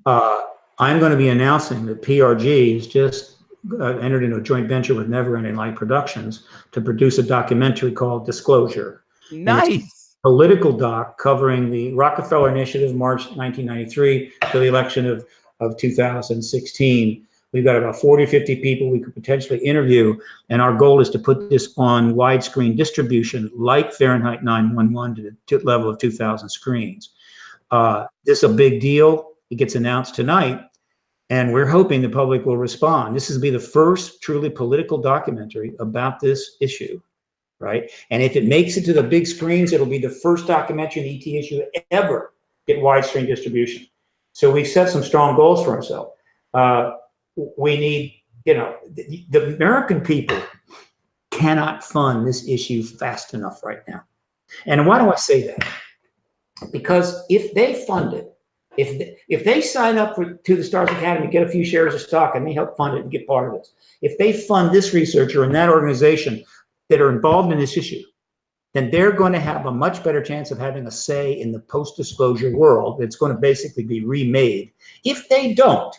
1st, I'm going to be announcing that PRG has just entered into a joint venture with Never Ending Light Productions to produce a documentary called Disclosure. Nice. Political doc covering the Rockefeller Initiative, March 1993, to the election of 2016. We've got about 40 or 50 people we could potentially interview, and our goal is to put this on widescreen distribution like Fahrenheit 9/11 to the level of 2,000 screens. This is a big deal. It gets announced tonight, and we're hoping the public will respond. This will be the first truly political documentary about this issue. Right, and if it makes it to the big screens, it'll be the first documentary in the ET issue ever get widescreen distribution. So we've set some strong goals for ourselves. We need, you know, the American people cannot fund this issue fast enough right now. And why do I say that? Because if they fund it, if they sign up to the Stars Academy, get a few shares of stock, and they help fund it and get part of this, if they fund this researcher and that organization that are involved in this issue, then they're going to have a much better chance of having a say in the post-disclosure world that's going to basically be remade. If they don't,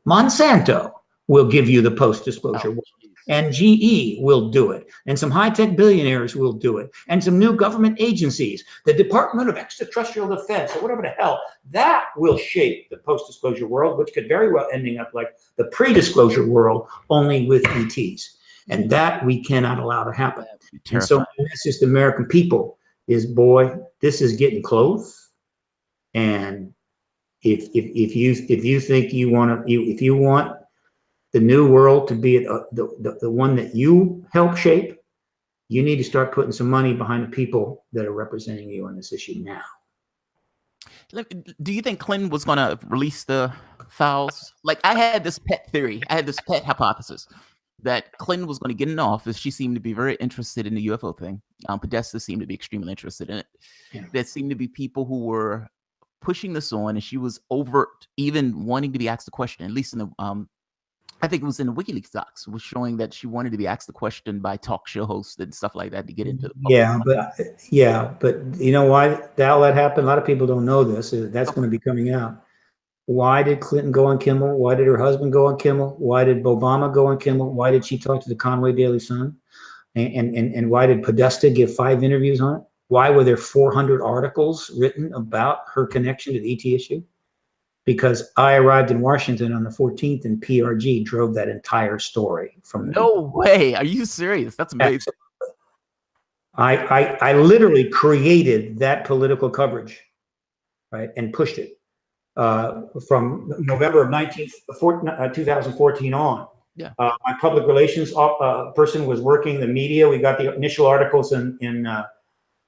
Monsanto will give you the post-disclosure world, and GE will do it, and some high-tech billionaires will do it, and some new government agencies, the Department of Extraterrestrial Defense, or whatever the hell, that will shape the post-disclosure world, which could very well ending up like the pre-disclosure world, only with ETs. And that we cannot allow to happen. And so Terrifying. my message to the American people is, boy, this is getting close. And if you think you want to, if you want the new world to be the one that you help shape, you need to start putting some money behind the people that are representing you on this issue now. Do you think Clinton was going to release the files? Like, I had this pet theory, I had this pet hypothesis that Clinton was going to get in office. She seemed to be very interested in the UFO thing. Podesta seemed to be extremely interested in it. Yeah. There seemed to be people who were pushing this on, and she was overt, even wanting to be asked the question, at least in the I think it was in the WikiLeaks docs, was showing that she wanted to be asked the question by talk show hosts and stuff like that to get into the public. But you know why all that happened? A lot of people don't know this. That's going to be coming out. Why did Clinton go on Kimmel? Why did her husband go on Kimmel? Why did Obama go on Kimmel? Why did she talk to the Conway Daily Sun? And why did Podesta give 5 interviews on it? Why were there 400 articles written about her connection to the ET issue? Because I arrived in Washington on the 14th and PRG drove that entire story from. No way. Are you serious? That's amazing. I literally created that political coverage, right, and pushed it from November of 2014 on. Yeah. My public relations person was working the media. We got the initial articles in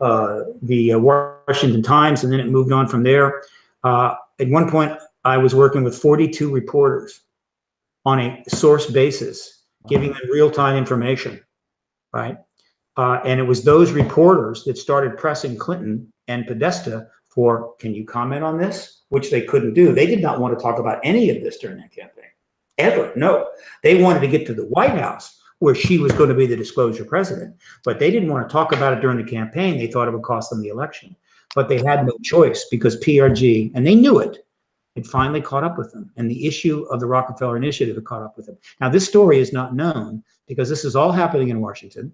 the Washington Times, and then it moved on from there. At one point, I was working with 42 reporters on a source basis, giving them real-time information, right? And it was those reporters that started pressing Clinton and Podesta for, can you comment on this? Which they couldn't do. They did not want to talk about any of this during that campaign, ever. No, they wanted to get to the White House where she was going to be the disclosure president, but they didn't want to talk about it during the campaign. They thought it would cost them the election, but they had no choice because PRG, and they knew it, it finally caught up with them. And the issue of the Rockefeller Initiative had caught up with them. Now, this story is not known because this is all happening in Washington,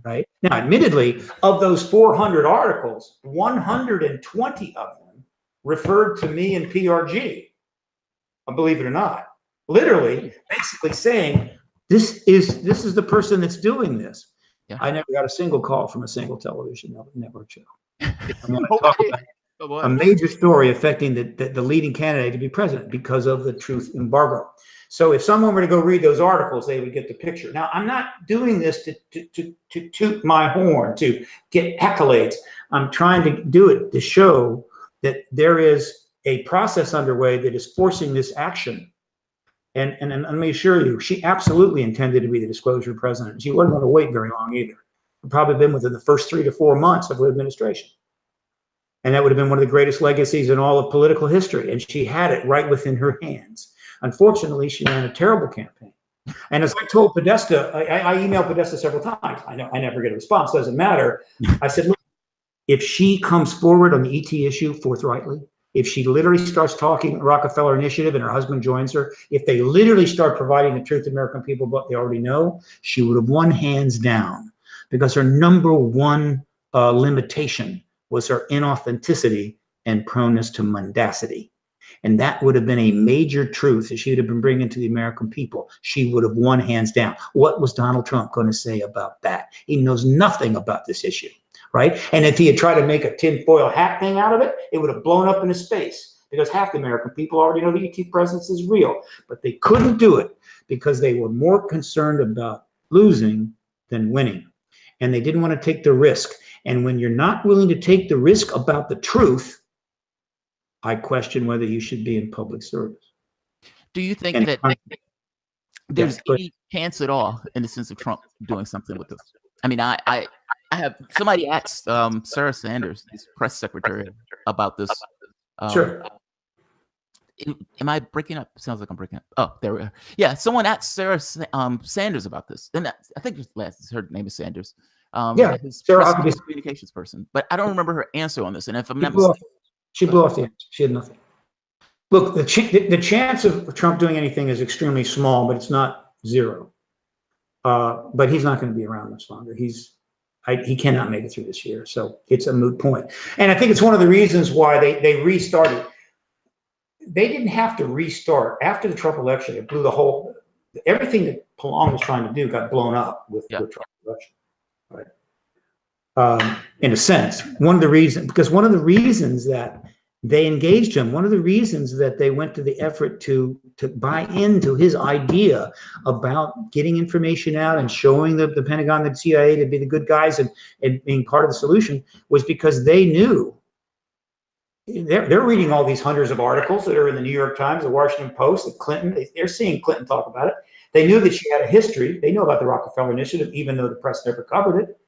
right? Now, admittedly, of those 400 articles, 120 of them referred to me and PRG, believe it or not. Literally, basically saying, this is the person that's doing this. Yeah. I never got a single call from a single television network show. I'm going to talk about a major story affecting the leading candidate to be president because of the truth embargo. So if someone were to go read those articles, they would get the picture. Now, I'm not doing this to toot my horn, to get accolades. I'm trying to do it to show that there is a process underway that is forcing this action. And let me assure you, she absolutely intended to be the disclosure president. She wasn't going to wait very long either. It would probably been within the first 3 to 4 months of her administration. And that would have been one of the greatest legacies in all of political history. And she had it right within her hands. Unfortunately, she ran a terrible campaign. And as I told Podesta, I emailed Podesta several times. I never get a response, doesn't matter. I said, look, if she comes forward on the ET issue forthrightly, if she literally starts talking Rockefeller Initiative and her husband joins her, if they literally start providing the truth to American people, what they already know, she would have won hands down, because her number one limitation was her inauthenticity and proneness to mendacity. And that would have been a major truth that she would have been bringing to the American people. She would have won hands down. What was Donald Trump going to say about that? He knows nothing about this issue, right? And if he had tried to make a tinfoil hat thing out of it, it would have blown up into space, because half the American people already know the ET presence is real. But they couldn't do it because they were more concerned about losing than winning. And they didn't want to take the risk. And when you're not willing to take the risk about the truth, I question whether you should be in public service. Do you think that there's any chance at all, in the sense of Trump doing something with this? I mean, I have somebody asked Sarah Sanders, his press secretary, about this. Sure. Am I breaking up? Sounds like I'm breaking up. Oh, there we are. Yeah, someone asked Sarah Sanders about this, and I think her name is Sanders. Yeah, his Sarah communications person, but I don't remember her answer on this. And if I'm not mistaken, she blew off the answer. She had nothing. Look, the chance of Trump doing anything is extremely small, but it's not zero. But he's not going to be around much longer. He cannot make it through this year, so it's a moot point. And I think it's one of the reasons why they restarted. They didn't have to restart after the Trump election. It blew the whole. everything that DeLonge was trying to do got blown up with Trump's election, right? In a sense, one of the reasons that they engaged him, one of the reasons that they went to the effort to buy into his idea about getting information out and showing the Pentagon and the CIA to be the good guys and being part of the solution, was because they knew. They're reading all these hundreds of articles that are in the New York Times, the Washington Post, the Clinton. They're seeing Clinton talk about it. They knew that she had a history. They know about the Rockefeller Initiative, even though the press never covered it.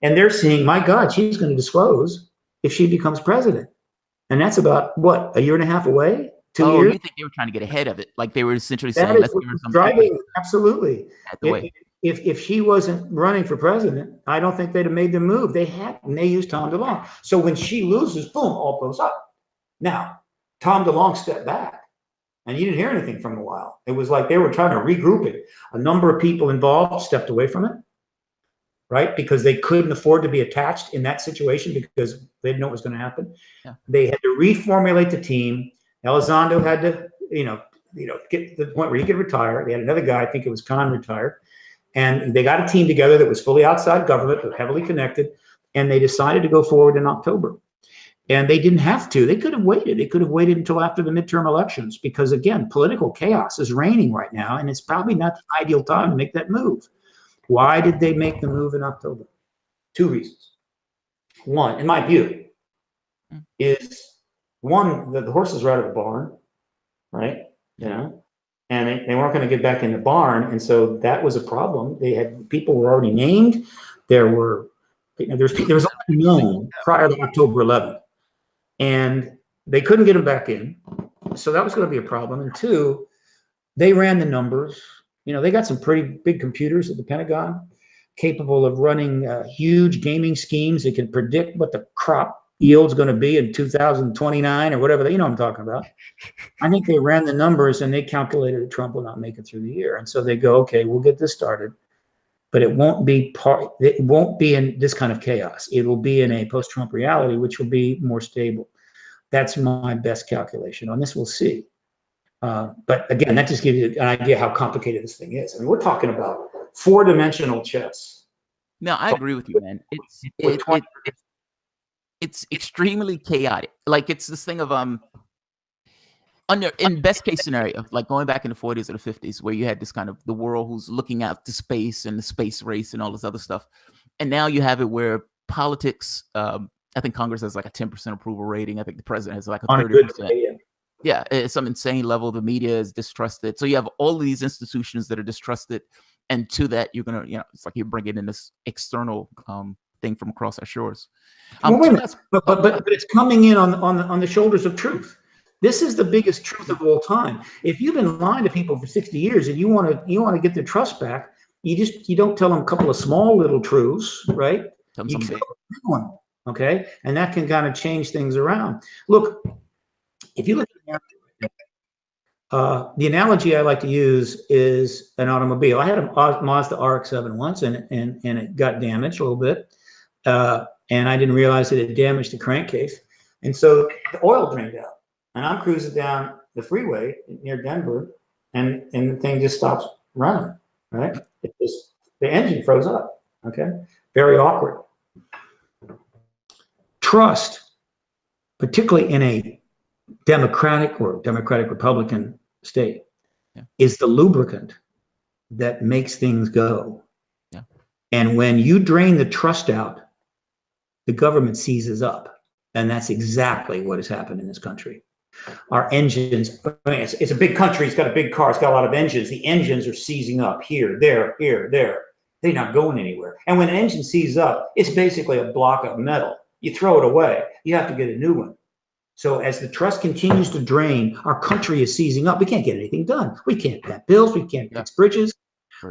And they're seeing, my God, she's going to disclose if she becomes president. And that's about, what, a year and a half away? 2 years? Oh, you think they were trying to get ahead of it? Like they were essentially saying, let's give her some driving, absolutely. at the way. If she wasn't running for president, I don't think they'd have made the move. They hadn't. And they used Tom DeLonge. So when she loses, boom, all goes up. Now, Tom DeLonge stepped back, and you didn't hear anything from him a while. It was like they were trying to regroup it. A number of people involved stepped away from it, right? Because they couldn't afford to be attached in that situation because they didn't know what was going to happen. Yeah. They had to reformulate the team. Elizondo had to, get to the point where he could retire. They had another guy, I think it was Khan, retired. And they got a team together that was fully outside government, but heavily connected. And they decided to go forward in October. And they didn't have to. They could have waited. They could have waited until after the midterm elections because, again, political chaos is reigning right now. And it's probably not the ideal time to make that move. Why did they make the move in October? 2 reasons. One, in my view, is one, the horses were out of the barn, right? And they weren't going to get back in the barn. And so that was a problem. They had, people were already named. There was already known prior to October 11th. And they couldn't get them back in. So that was going to be a problem. And 2, they ran the numbers. They got some pretty big computers at the Pentagon capable of running huge gaming schemes that can predict what the crop yield's going to be in 2029 or whatever. You know what I'm talking about. I think they ran the numbers and they calculated that Trump will not make it through the year. And so they go, okay, we'll get this started, but it won't be in this kind of chaos. It will be in a post-Trump reality, which will be more stable. That's my best calculation on this. We'll see. But again, that just gives you an idea how complicated this thing is. I mean, we're talking about 4-dimensional chess. No, I agree with you, man. It's extremely chaotic. Like it's this thing of in best case scenario, like going back in the 40s or the 50s, where you had this kind of the world who's looking out to space and the space race and all this other stuff, and now you have it where politics. I think Congress has like a 10% approval rating. I think the president has like a 30%. Yeah, it's some insane level. The media is distrusted. So you have all of these institutions that are distrusted. And to that, you're going to, it's like you're bringing in this external thing from across our shores. Well, wait a minute. But it's coming in on the shoulders of truth. This is the biggest truth of all time. If you've been lying to people for 60 years and you want to get their trust back, you don't tell them a couple of small little truths, right? Tell them something big one, okay? And that can kind of change things around. Look, if you look at the analogy I like to use is an automobile. I had a Mazda RX-7 once, and it got damaged a little bit, and I didn't realize that it damaged the crankcase, and so the oil drained out. And I'm cruising down the freeway near Denver, and the thing just stops running. Right? The engine froze up. Okay, very awkward. Trust, particularly in a Democratic Republican state, is the lubricant that makes things go. Yeah. And when you drain the trust out, the government seizes up. And that's exactly what has happened in this country. Our engines, it's a big country, it's got a big car, it's got a lot of engines. The engines are seizing up here, there, here, there. They're not going anywhere. And when an engine seizes up, it's basically a block of metal. You throw it away, you have to get a new one. So as the trust continues to drain, our country is seizing up. We can't get anything done. We can't pay bills. We can't fix bridges.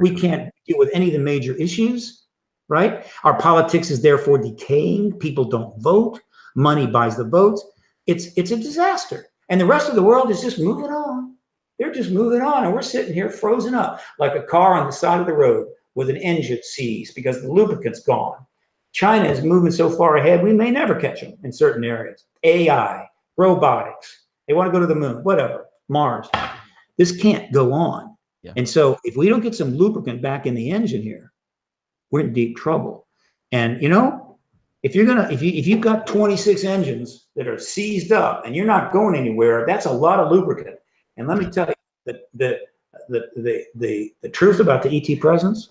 We can't deal with any of the major issues, right? Our politics is therefore decaying. People don't vote. Money buys the votes. It's a disaster. And the rest of the world is just moving on. They're just moving on. And we're sitting here frozen up like a car on the side of the road with an engine seized because the lubricant's gone. China is moving so far ahead, we may never catch them in certain areas. AI. Robotics. They want to go to the moon, whatever, Mars. This can't go on. Yeah. And so if we don't get some lubricant back in the engine here, we're in deep trouble. And you know, if you've got 26 engines that are seized up and you're not going anywhere, that's a lot of lubricant. And let me tell you, the truth about the ET presence,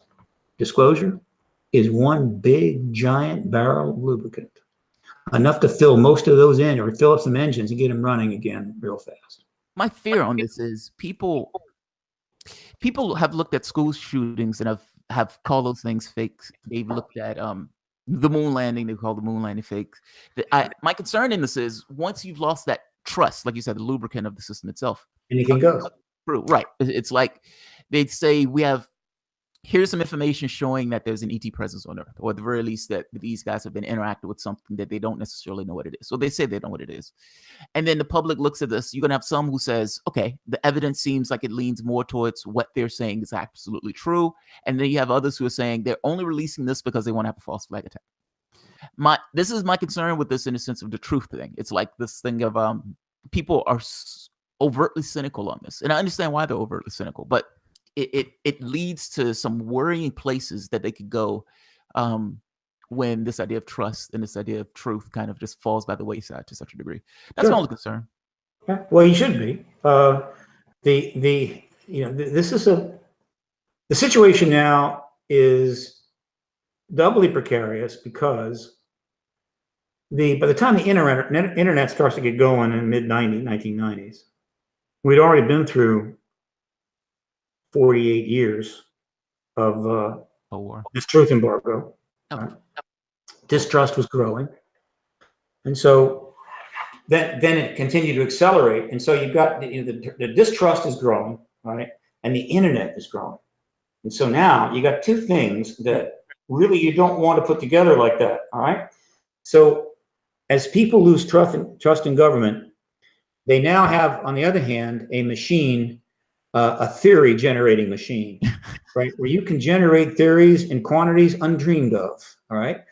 disclosure, is one big giant barrel of lubricant, enough to fill most of those in, or fill up some engines and get them running again real fast. My fear on this is people have looked at school shootings and have called those things fakes. They've looked at the moon landing, they call the moon landing fake. My concern in this is once you've lost that trust, like you said, the lubricant of the system itself, anything goes. True, right? It's like they'd say here's some information showing that there's an ET presence on Earth, or at the very least that these guys have been interacting with something that they don't necessarily know what it is. So they say they know what it is. And then the public looks at this. You're going to have some who says, okay, the evidence seems like it leans more towards what they're saying is absolutely true. And then you have others who are saying they're only releasing this because they want to have a false flag attack. This is my concern with this in the sense of the truth thing. It's like this thing of people are overtly cynical on this. And I understand why they're overtly cynical, but it leads to some worrying places that they could go when this idea of trust and this idea of truth kind of just falls by the wayside to such a degree. That's my only concern. Yeah, well, you should be. This is the situation now is doubly precarious because by the time the internet starts to get going in the mid-1990s, we'd already been through 48 years of this truth embargo. Okay. Right? Distrust was growing. And so then it continued to accelerate. And so you've got the distrust is growing, right? And the internet is growing. And so now you got two things that really you don't want to put together like that, all right? So as people lose trust in government, they now have, on the other hand, a machine, a theory generating machine, right? Where you can generate theories in quantities undreamed of, all right?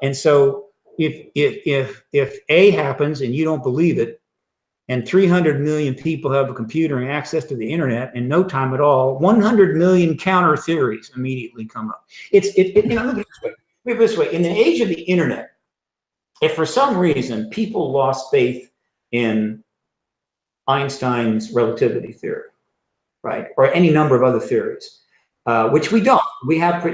And so if A happens and you don't believe it, and 300 million people have a computer and access to the internet in no time at all, 100 million counter theories immediately come up. Look at it this way. In the age of the internet, if for some reason people lost faith in Einstein's relativity theory, right, or any number of other theories, which we don't. We have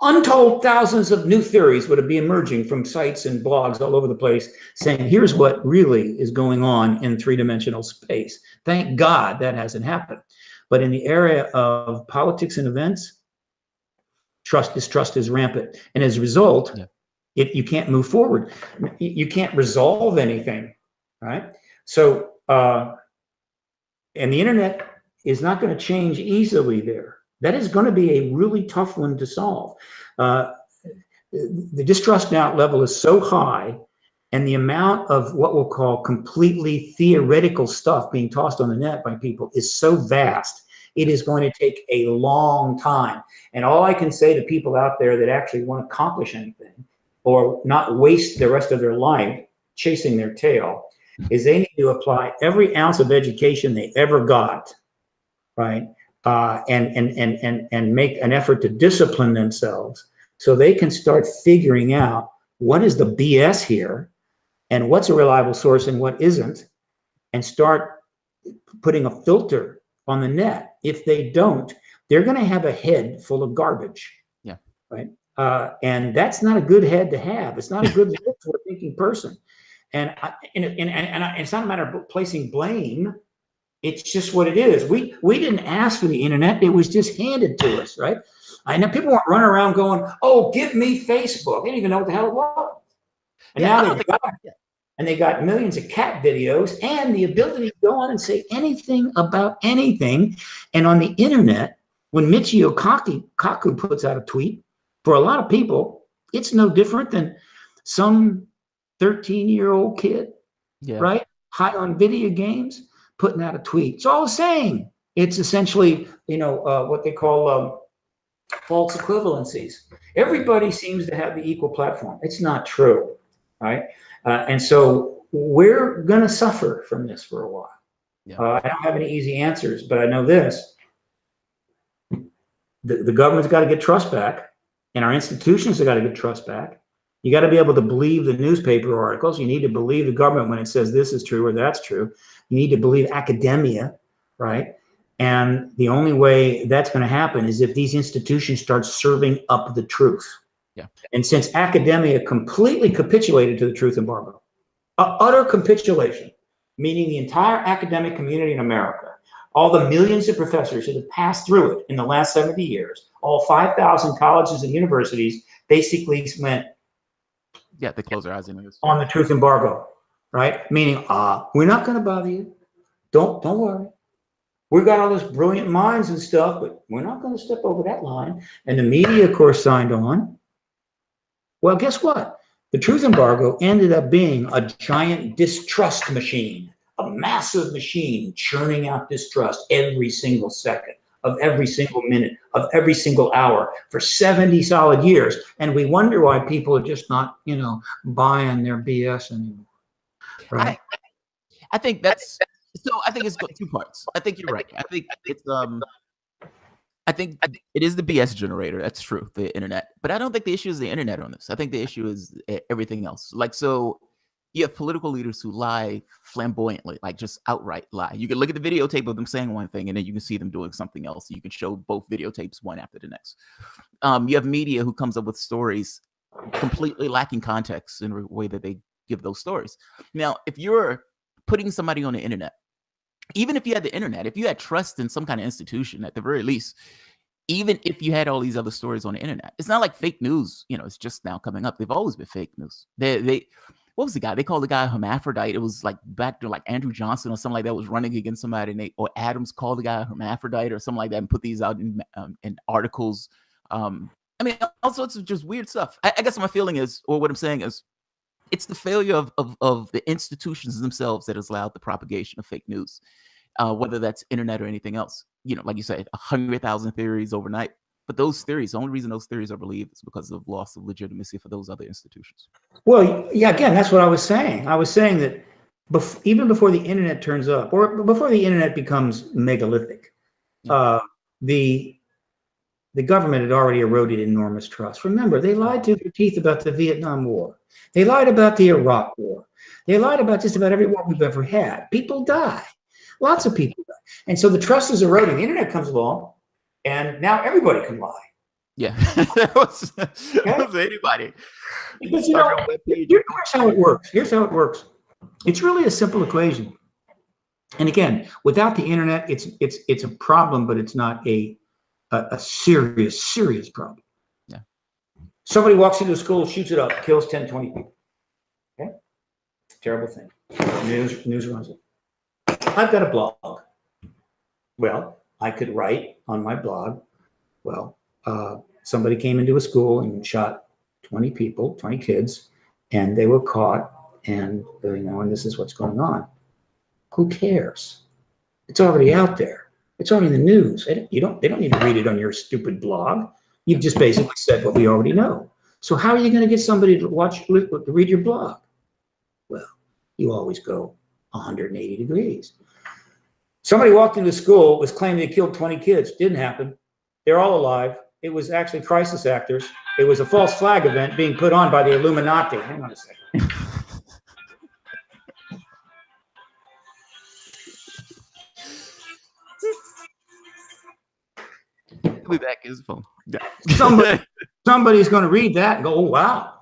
untold thousands of new theories would be emerging from sites and blogs all over the place saying, here's what really is going on in three-dimensional space. Thank God that hasn't happened. But in the area of politics and events, distrust is rampant. And as a result, you can't move forward. You can't resolve anything, right? So, and the internet is not going to change easily there. That is going to be a really tough one to solve. The distrust now level is so high, and the amount of what we'll call completely theoretical stuff being tossed on the net by people is so vast. It is going to take a long time. And all I can say to people out there that actually want to accomplish anything or not waste the rest of their life chasing their tail is they need to apply every ounce of education they ever got, right? And make an effort to discipline themselves so they can start figuring out what is the BS here and what's a reliable source and what isn't, and start putting a filter on the net. If they don't, they're going to have a head full of garbage. Yeah. Right. And that's not a good head to have. It's not a good look for a thinking person. And it's not a matter of placing blame. It's just what it is. We didn't ask for the internet. It was just handed to us, right? I know people weren't running around going, oh, give me Facebook. They didn't even know what the hell it was. And now they got millions of cat videos and the ability to go on and say anything about anything. And on the internet, when Michio Kaku puts out a tweet, for a lot of people, it's no different than some 13-year-old kid, right? High on video games, putting out a tweet. It's all the same. It's essentially, what they call false equivalencies. Everybody seems to have the equal platform. It's not true, right? And so we're going to suffer from this for a while. I don't have any easy answers, but I know this. the government's got to get trust back, and our institutions have got to get trust back. You got to be able to believe the newspaper articles. You need to believe the government when it says this is true or that's true. You need to believe academia, right? And the only way that's going to happen is if these institutions start serving up the truth. Yeah. And since academia completely capitulated to the truth embargo, utter capitulation, meaning the entire academic community in America, all the millions of professors that have passed through it in the last 70 years, all 5,000 colleges and universities basically went, yeah, they close their eyes and on the truth embargo, right? Meaning, we're not going to bother you. Don't worry. We've got all those brilliant minds and stuff, but we're not going to step over that line. And the media, of course, signed on. Well, guess what? The truth embargo ended up being a giant distrust machine, a massive machine churning out distrust every single second of every single minute of every single hour for 70 solid years. And we wonder why people are just not, buying their BS anymore. Right? I think that's so. I think it's got two parts. I think you're right. I think it's I think it is the BS generator. That's true, the internet. But I don't think the issue is the internet on this. I think the issue is everything else. Like, so you have political leaders who lie flamboyantly, like just outright lie. You can look at the videotape of them saying one thing, and then you can see them doing something else. You can show both videotapes one after the next. You have media who comes up with stories completely lacking context in the way that they give those stories. Now, if you're putting somebody on the internet, even if you had the internet, if you had trust in some kind of institution, at the very least, even if you had all these other stories on the internet, it's not like fake news, it's just now coming up. They've always been fake news. What was the guy? They called the guy a hermaphrodite. It was like back to like Andrew Johnson or something like that was running against somebody, and or Adams called the guy a hermaphrodite or something like that and put these out in articles. I mean, all sorts of just weird stuff. I guess my feeling is, or what I'm saying is, it's the failure of the institutions themselves that has allowed the propagation of fake news, whether that's internet or anything else. Like you said, 100,000 theories overnight. But those theories, the only reason those theories are believed is because of loss of legitimacy for those other institutions. Well, yeah, again, that's what I was saying. I was saying that even before the internet turns up, or before the internet becomes megalithic, the government had already eroded enormous trust. Remember, they lied to their teeth about the Vietnam War. They lied about the Iraq War. They lied about just about every war we've ever had. People die. Lots of people die. And so the trust is eroding. The internet comes along, and now everybody can lie. Yeah. That was anybody. Because, here's how it works. Here's how it works. It's really a simple equation. And again, without the internet, it's a problem, but it's not a serious problem. Yeah. Somebody walks into a school, shoots it up, kills 10, 20 people. Okay? Terrible thing. News runs it. I've got a blog. Well, I could write on my blog, somebody came into a school and shot 20 people, 20 kids, and they were caught, and and this is what's going on. Who cares? It's already out there. It's already in the news. They don't need to read it on your stupid blog. You've just basically said what we already know. So how are you going to get somebody to read your blog? Well, you always go 180 degrees. Somebody walked into school, was claiming they killed 20 kids. Didn't happen. They're all alive. It was actually crisis actors. It was a false flag event being put on by the Illuminati. Hang on a second. He'll be back in his phone. Yeah. Somebody's going to read that and go, "Oh wow,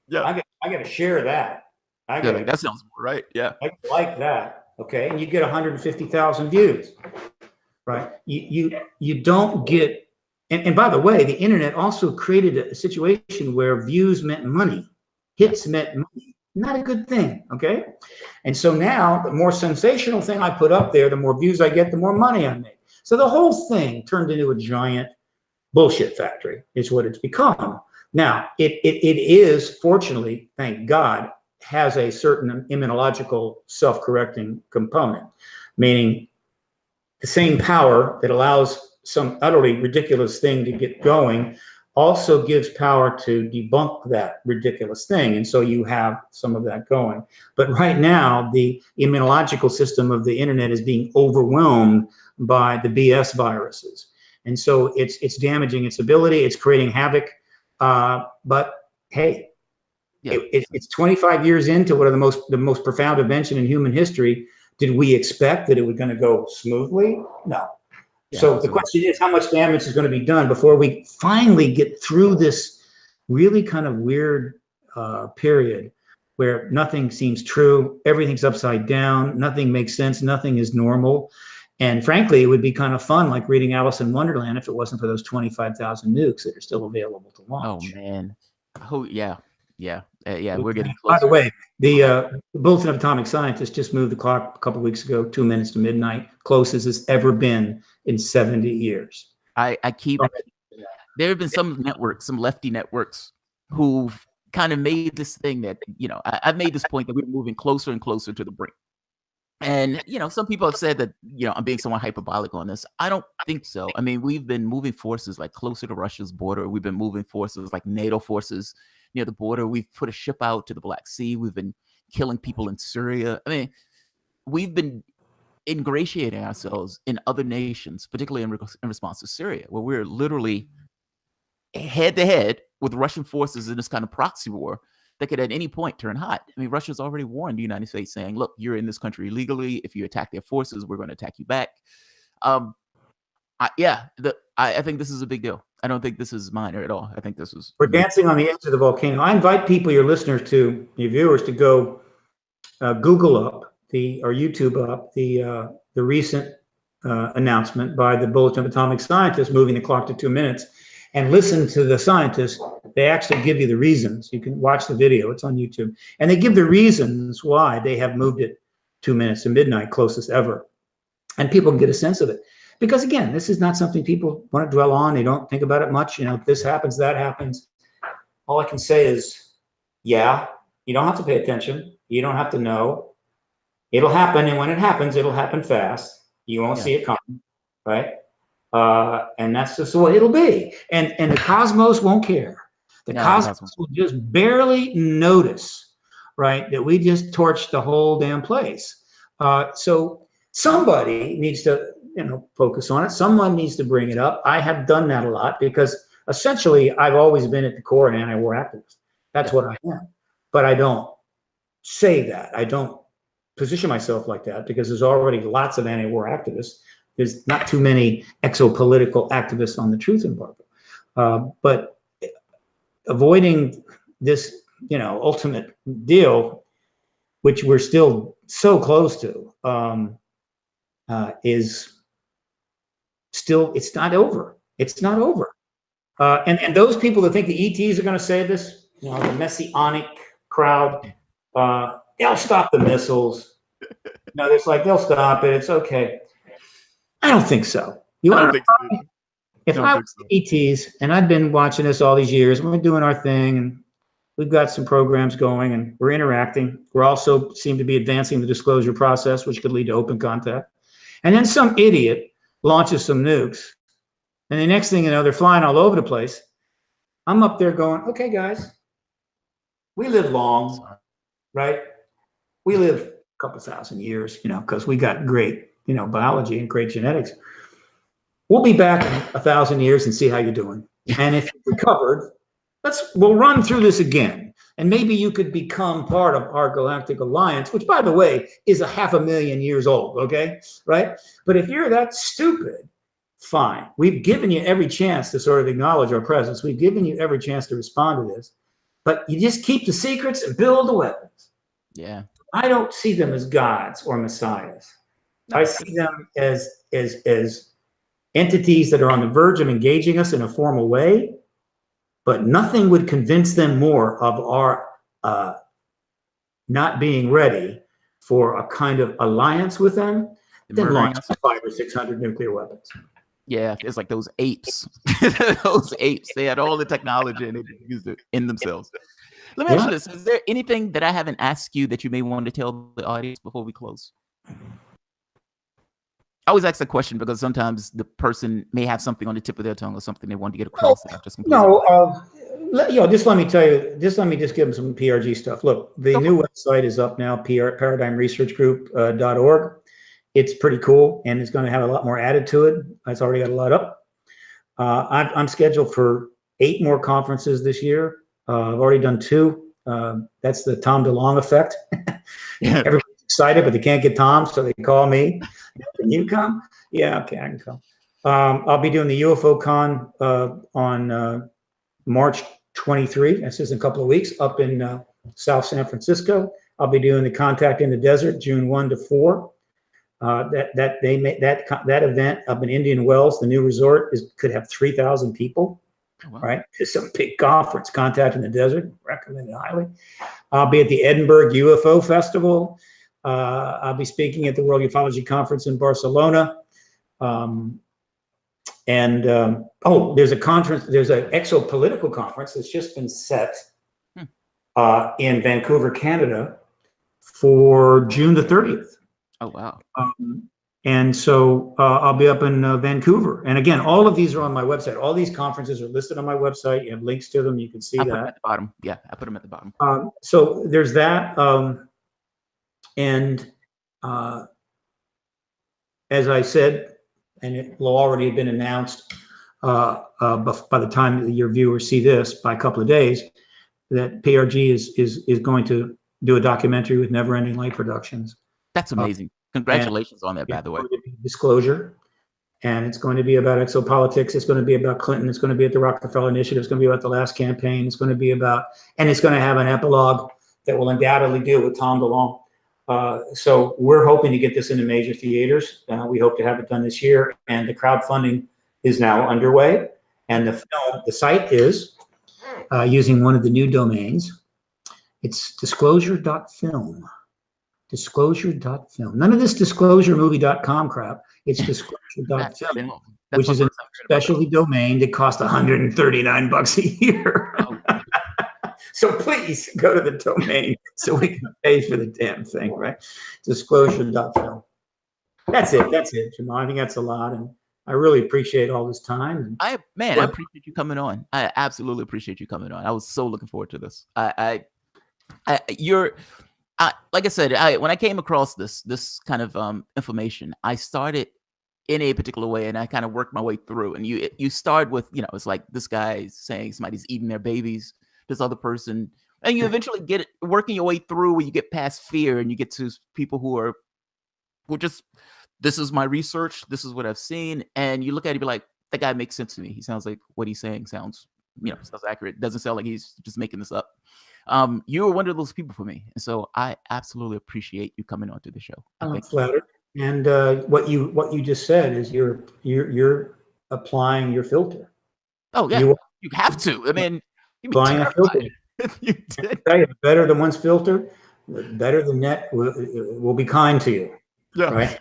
yeah, I got to share that." That sounds more right. Yeah, I like that. Okay, and you get 150,000 views, right? You don't get, and by the way, the internet also created a situation where views meant money, hits meant money. Not a good thing. Okay, and so now the more sensational thing I put up there, the more views I get, the more money I make. So the whole thing turned into a giant bullshit factory is what it's become. Now, it is, fortunately, thank God, has a certain immunological self-correcting component, meaning the same power that allows some utterly ridiculous thing to get going also gives power to debunk that ridiculous thing. And so you have some of that going. But right now, the immunological system of the internet is being overwhelmed by the BS viruses. And so it's damaging its ability. It's creating havoc. But hey, Yeah. it's 25 years into one of the most profound invention in human history. Did we expect that it was going to go smoothly? No. Yeah, So absolutely. the question is, how much damage is going to be done before we finally get through this really kind of weird period where nothing seems true, everything's upside down, nothing makes sense, nothing is normal. And frankly, it would be kind of fun, like reading Alice in Wonderland, if it wasn't for those 25,000 nukes that are still available to launch. Oh man. Oh yeah. Yeah. We're getting By the closer. way, the Bulletin of Atomic Scientists just moved the clock a couple of weeks ago, 2 minutes to midnight, closest it's ever been in 70 years. I keep there have been some networks, some lefty networks, who've kind of made this thing that, I've made this point that we're moving closer and closer to the brink. And, some people have said that, I'm being somewhat hyperbolic on this. I don't think so. I mean, we've been moving forces like closer to Russia's border. We've been moving forces like NATO forces near the border. We've put a ship out to the Black Sea. We've been killing people in Syria. I mean, we've been ingratiating ourselves in other nations, particularly in response to Syria, where we're literally head to head with Russian forces in this kind of proxy war that could at any point turn hot. I mean, Russia's already warned the United States, saying, look, you're in this country illegally. If you attack their forces, we're going to attack you back. I think this is a big deal. I don't think this is minor at all. I think this is... We're dancing on the edge of the volcano. I invite people, your listeners, your viewers, to go Google up or YouTube up the recent announcement by the Bulletin of Atomic Scientists moving the clock to 2 minutes, and listen to the scientists. They actually give you the reasons. You can watch the video. It's on YouTube. And they give the reasons why they have moved it 2 minutes to midnight, closest ever. And people can get a sense of it. Because again, this is not something people want to dwell on. They don't think about it much. This happens, that happens. All I can say is, yeah, you don't have to pay attention. You don't have to know. It'll happen. And when it happens, it'll happen fast. You won't see it coming, right? And that's just the way it'll be. And the cosmos won't care. The cosmos will just barely notice, right, that we just torched the whole damn place. So somebody needs to, focus on it. Someone needs to bring it up. I have done that a lot because essentially I've always been at the core an anti-war activist. That's what I am. But I don't say that. I don't position myself like that because there's already lots of anti-war activists. There's not too many exopolitical activists on the truth embargo. But avoiding this, ultimate deal, which we're still so close to, is still, it's not over. It's not over. And those people that think the ETs are going to save us, the messianic crowd, they'll stop the missiles. It's like, they'll stop it. It's okay. I don't think so. If I was the ETs, and I've been watching this all these years, we're doing our thing, and we've got some programs going, and we're interacting. We're also seem to be advancing the disclosure process, which could lead to open contact. And then some idiot launches some nukes, and the next thing you know, they're flying all over the place. I'm up there going, okay, guys, we live long, right? We live a couple thousand years, because we got great, biology and great genetics. We'll be back in 1,000 years and see how you're doing. And if you've recovered, we'll run through this again. And maybe you could become part of our galactic alliance, which, by the way, is 500,000 years old, okay? Right? But if you're that stupid, fine. We've given you every chance to sort of acknowledge our presence. We've given you every chance to respond to this. But you just keep the secrets and build the weapons. Yeah. I don't see them as gods or messiahs. No. I see them as entities that are on the verge of engaging us in a formal way, but nothing would convince them more of our not being ready for a kind of alliance with them than launch 500 or 600 nuclear weapons. Yeah, it's like those apes. Those apes, they had all the technology and they used it in themselves. Let me ask you this. Is there anything that I haven't asked you that you may want to tell the audience before we close? I always ask that question because sometimes the person may have something on the tip of their tongue or something they want to get across. Just let me tell you, just give them some PRG stuff. Look, the new website is up now, paradigmresearchgroup.org. It's pretty cool, and it's going to have a lot more added to it. It's already got a lot up. I'm scheduled for 8 more conferences this year. I've already done 2. That's the Tom DeLonge effect. Everybody's excited, but they can't get Tom, so they call me. Can you come? Yeah, okay, I can come. I'll be doing the UFO Con on March 23. That's just in a couple of weeks up in South San Francisco. I'll be doing the Contact in the Desert June 1 to 4. That event up in Indian Wells, the new resort, could have 3,000 people. Oh, wow. Right? It's a big conference, Contact in the Desert. Recommend it highly. I'll be at the Edinburgh UFO Festival. I'll be speaking at the World Ufology Conference in Barcelona. There's a conference, there's an Exopolitical conference that's just been set in Vancouver, Canada for June the 30th. Oh, wow. And so I'll be up in Vancouver. And again, all of these are on my website. All these conferences are listed on my website. You have links to them. You can see I that. put them at the bottom. Yeah, I put them at the bottom. So there's that. As I said, and it will already have been announced by the time your viewers see this by a couple of days, that PRG is going to do a documentary with Never Ending Light Productions. That's amazing. Congratulations on that, by the way. Disclosure. And it's going to be about exopolitics. It's going to be about Clinton. It's going to be at the Rockefeller Initiative. It's going to be about the last campaign. It's going to be about, and it's going to have an epilogue that will undoubtedly deal with Tom DeLonge. So we're hoping to get this into major theaters. We hope to have it done this year. And the crowdfunding is now underway. And the site is using one of the new domains. It's disclosure.film. Disclosure.film. None of this disclosuremovie.com crap. It's disclosure.film, which is a specialty domain that costs $139 a year. So please go to the domain so we can pay for the damn thing, right? Disclosure.film. That's it, Jamal. I think that's a lot. And I really appreciate all this time. I appreciate you coming on. I absolutely appreciate you coming on. I was so looking forward to this. Like I said, when I came across this kind of information, I started in a particular way, and I kind of worked my way through. And you start with, it's like this guy saying somebody's eating their babies, this other person, and you eventually get it working your way through where you get past fear and you get to people who just, this is my research, this is what I've seen, and you look at it and be like, that guy makes sense to me. He sounds like what he's saying sounds accurate. It doesn't sound like he's just making this up. You were one of those people for me, and so I absolutely appreciate you coming onto the show. I'm flattered. And what you just said is you're applying your filter. Oh yeah, you have to. I mean, you'd be applying a filter. You did. Better than one's filter, better than net will be kind to you. Yeah. Right.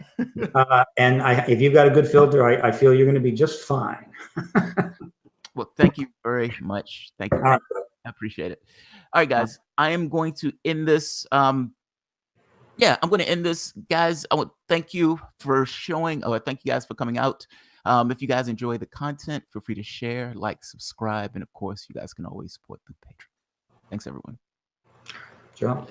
And if you've got a good filter, I feel you're going to be just fine. Well, thank you very much. Thank you. Right. I appreciate it. All right, guys, I am going to end this. I'm going to end this, guys. I want to thank you for showing, or thank you guys for coming out. If you guys enjoy the content, feel free to share, like, subscribe, and of course, you guys can always support the Patreon. Thanks, everyone. Sure.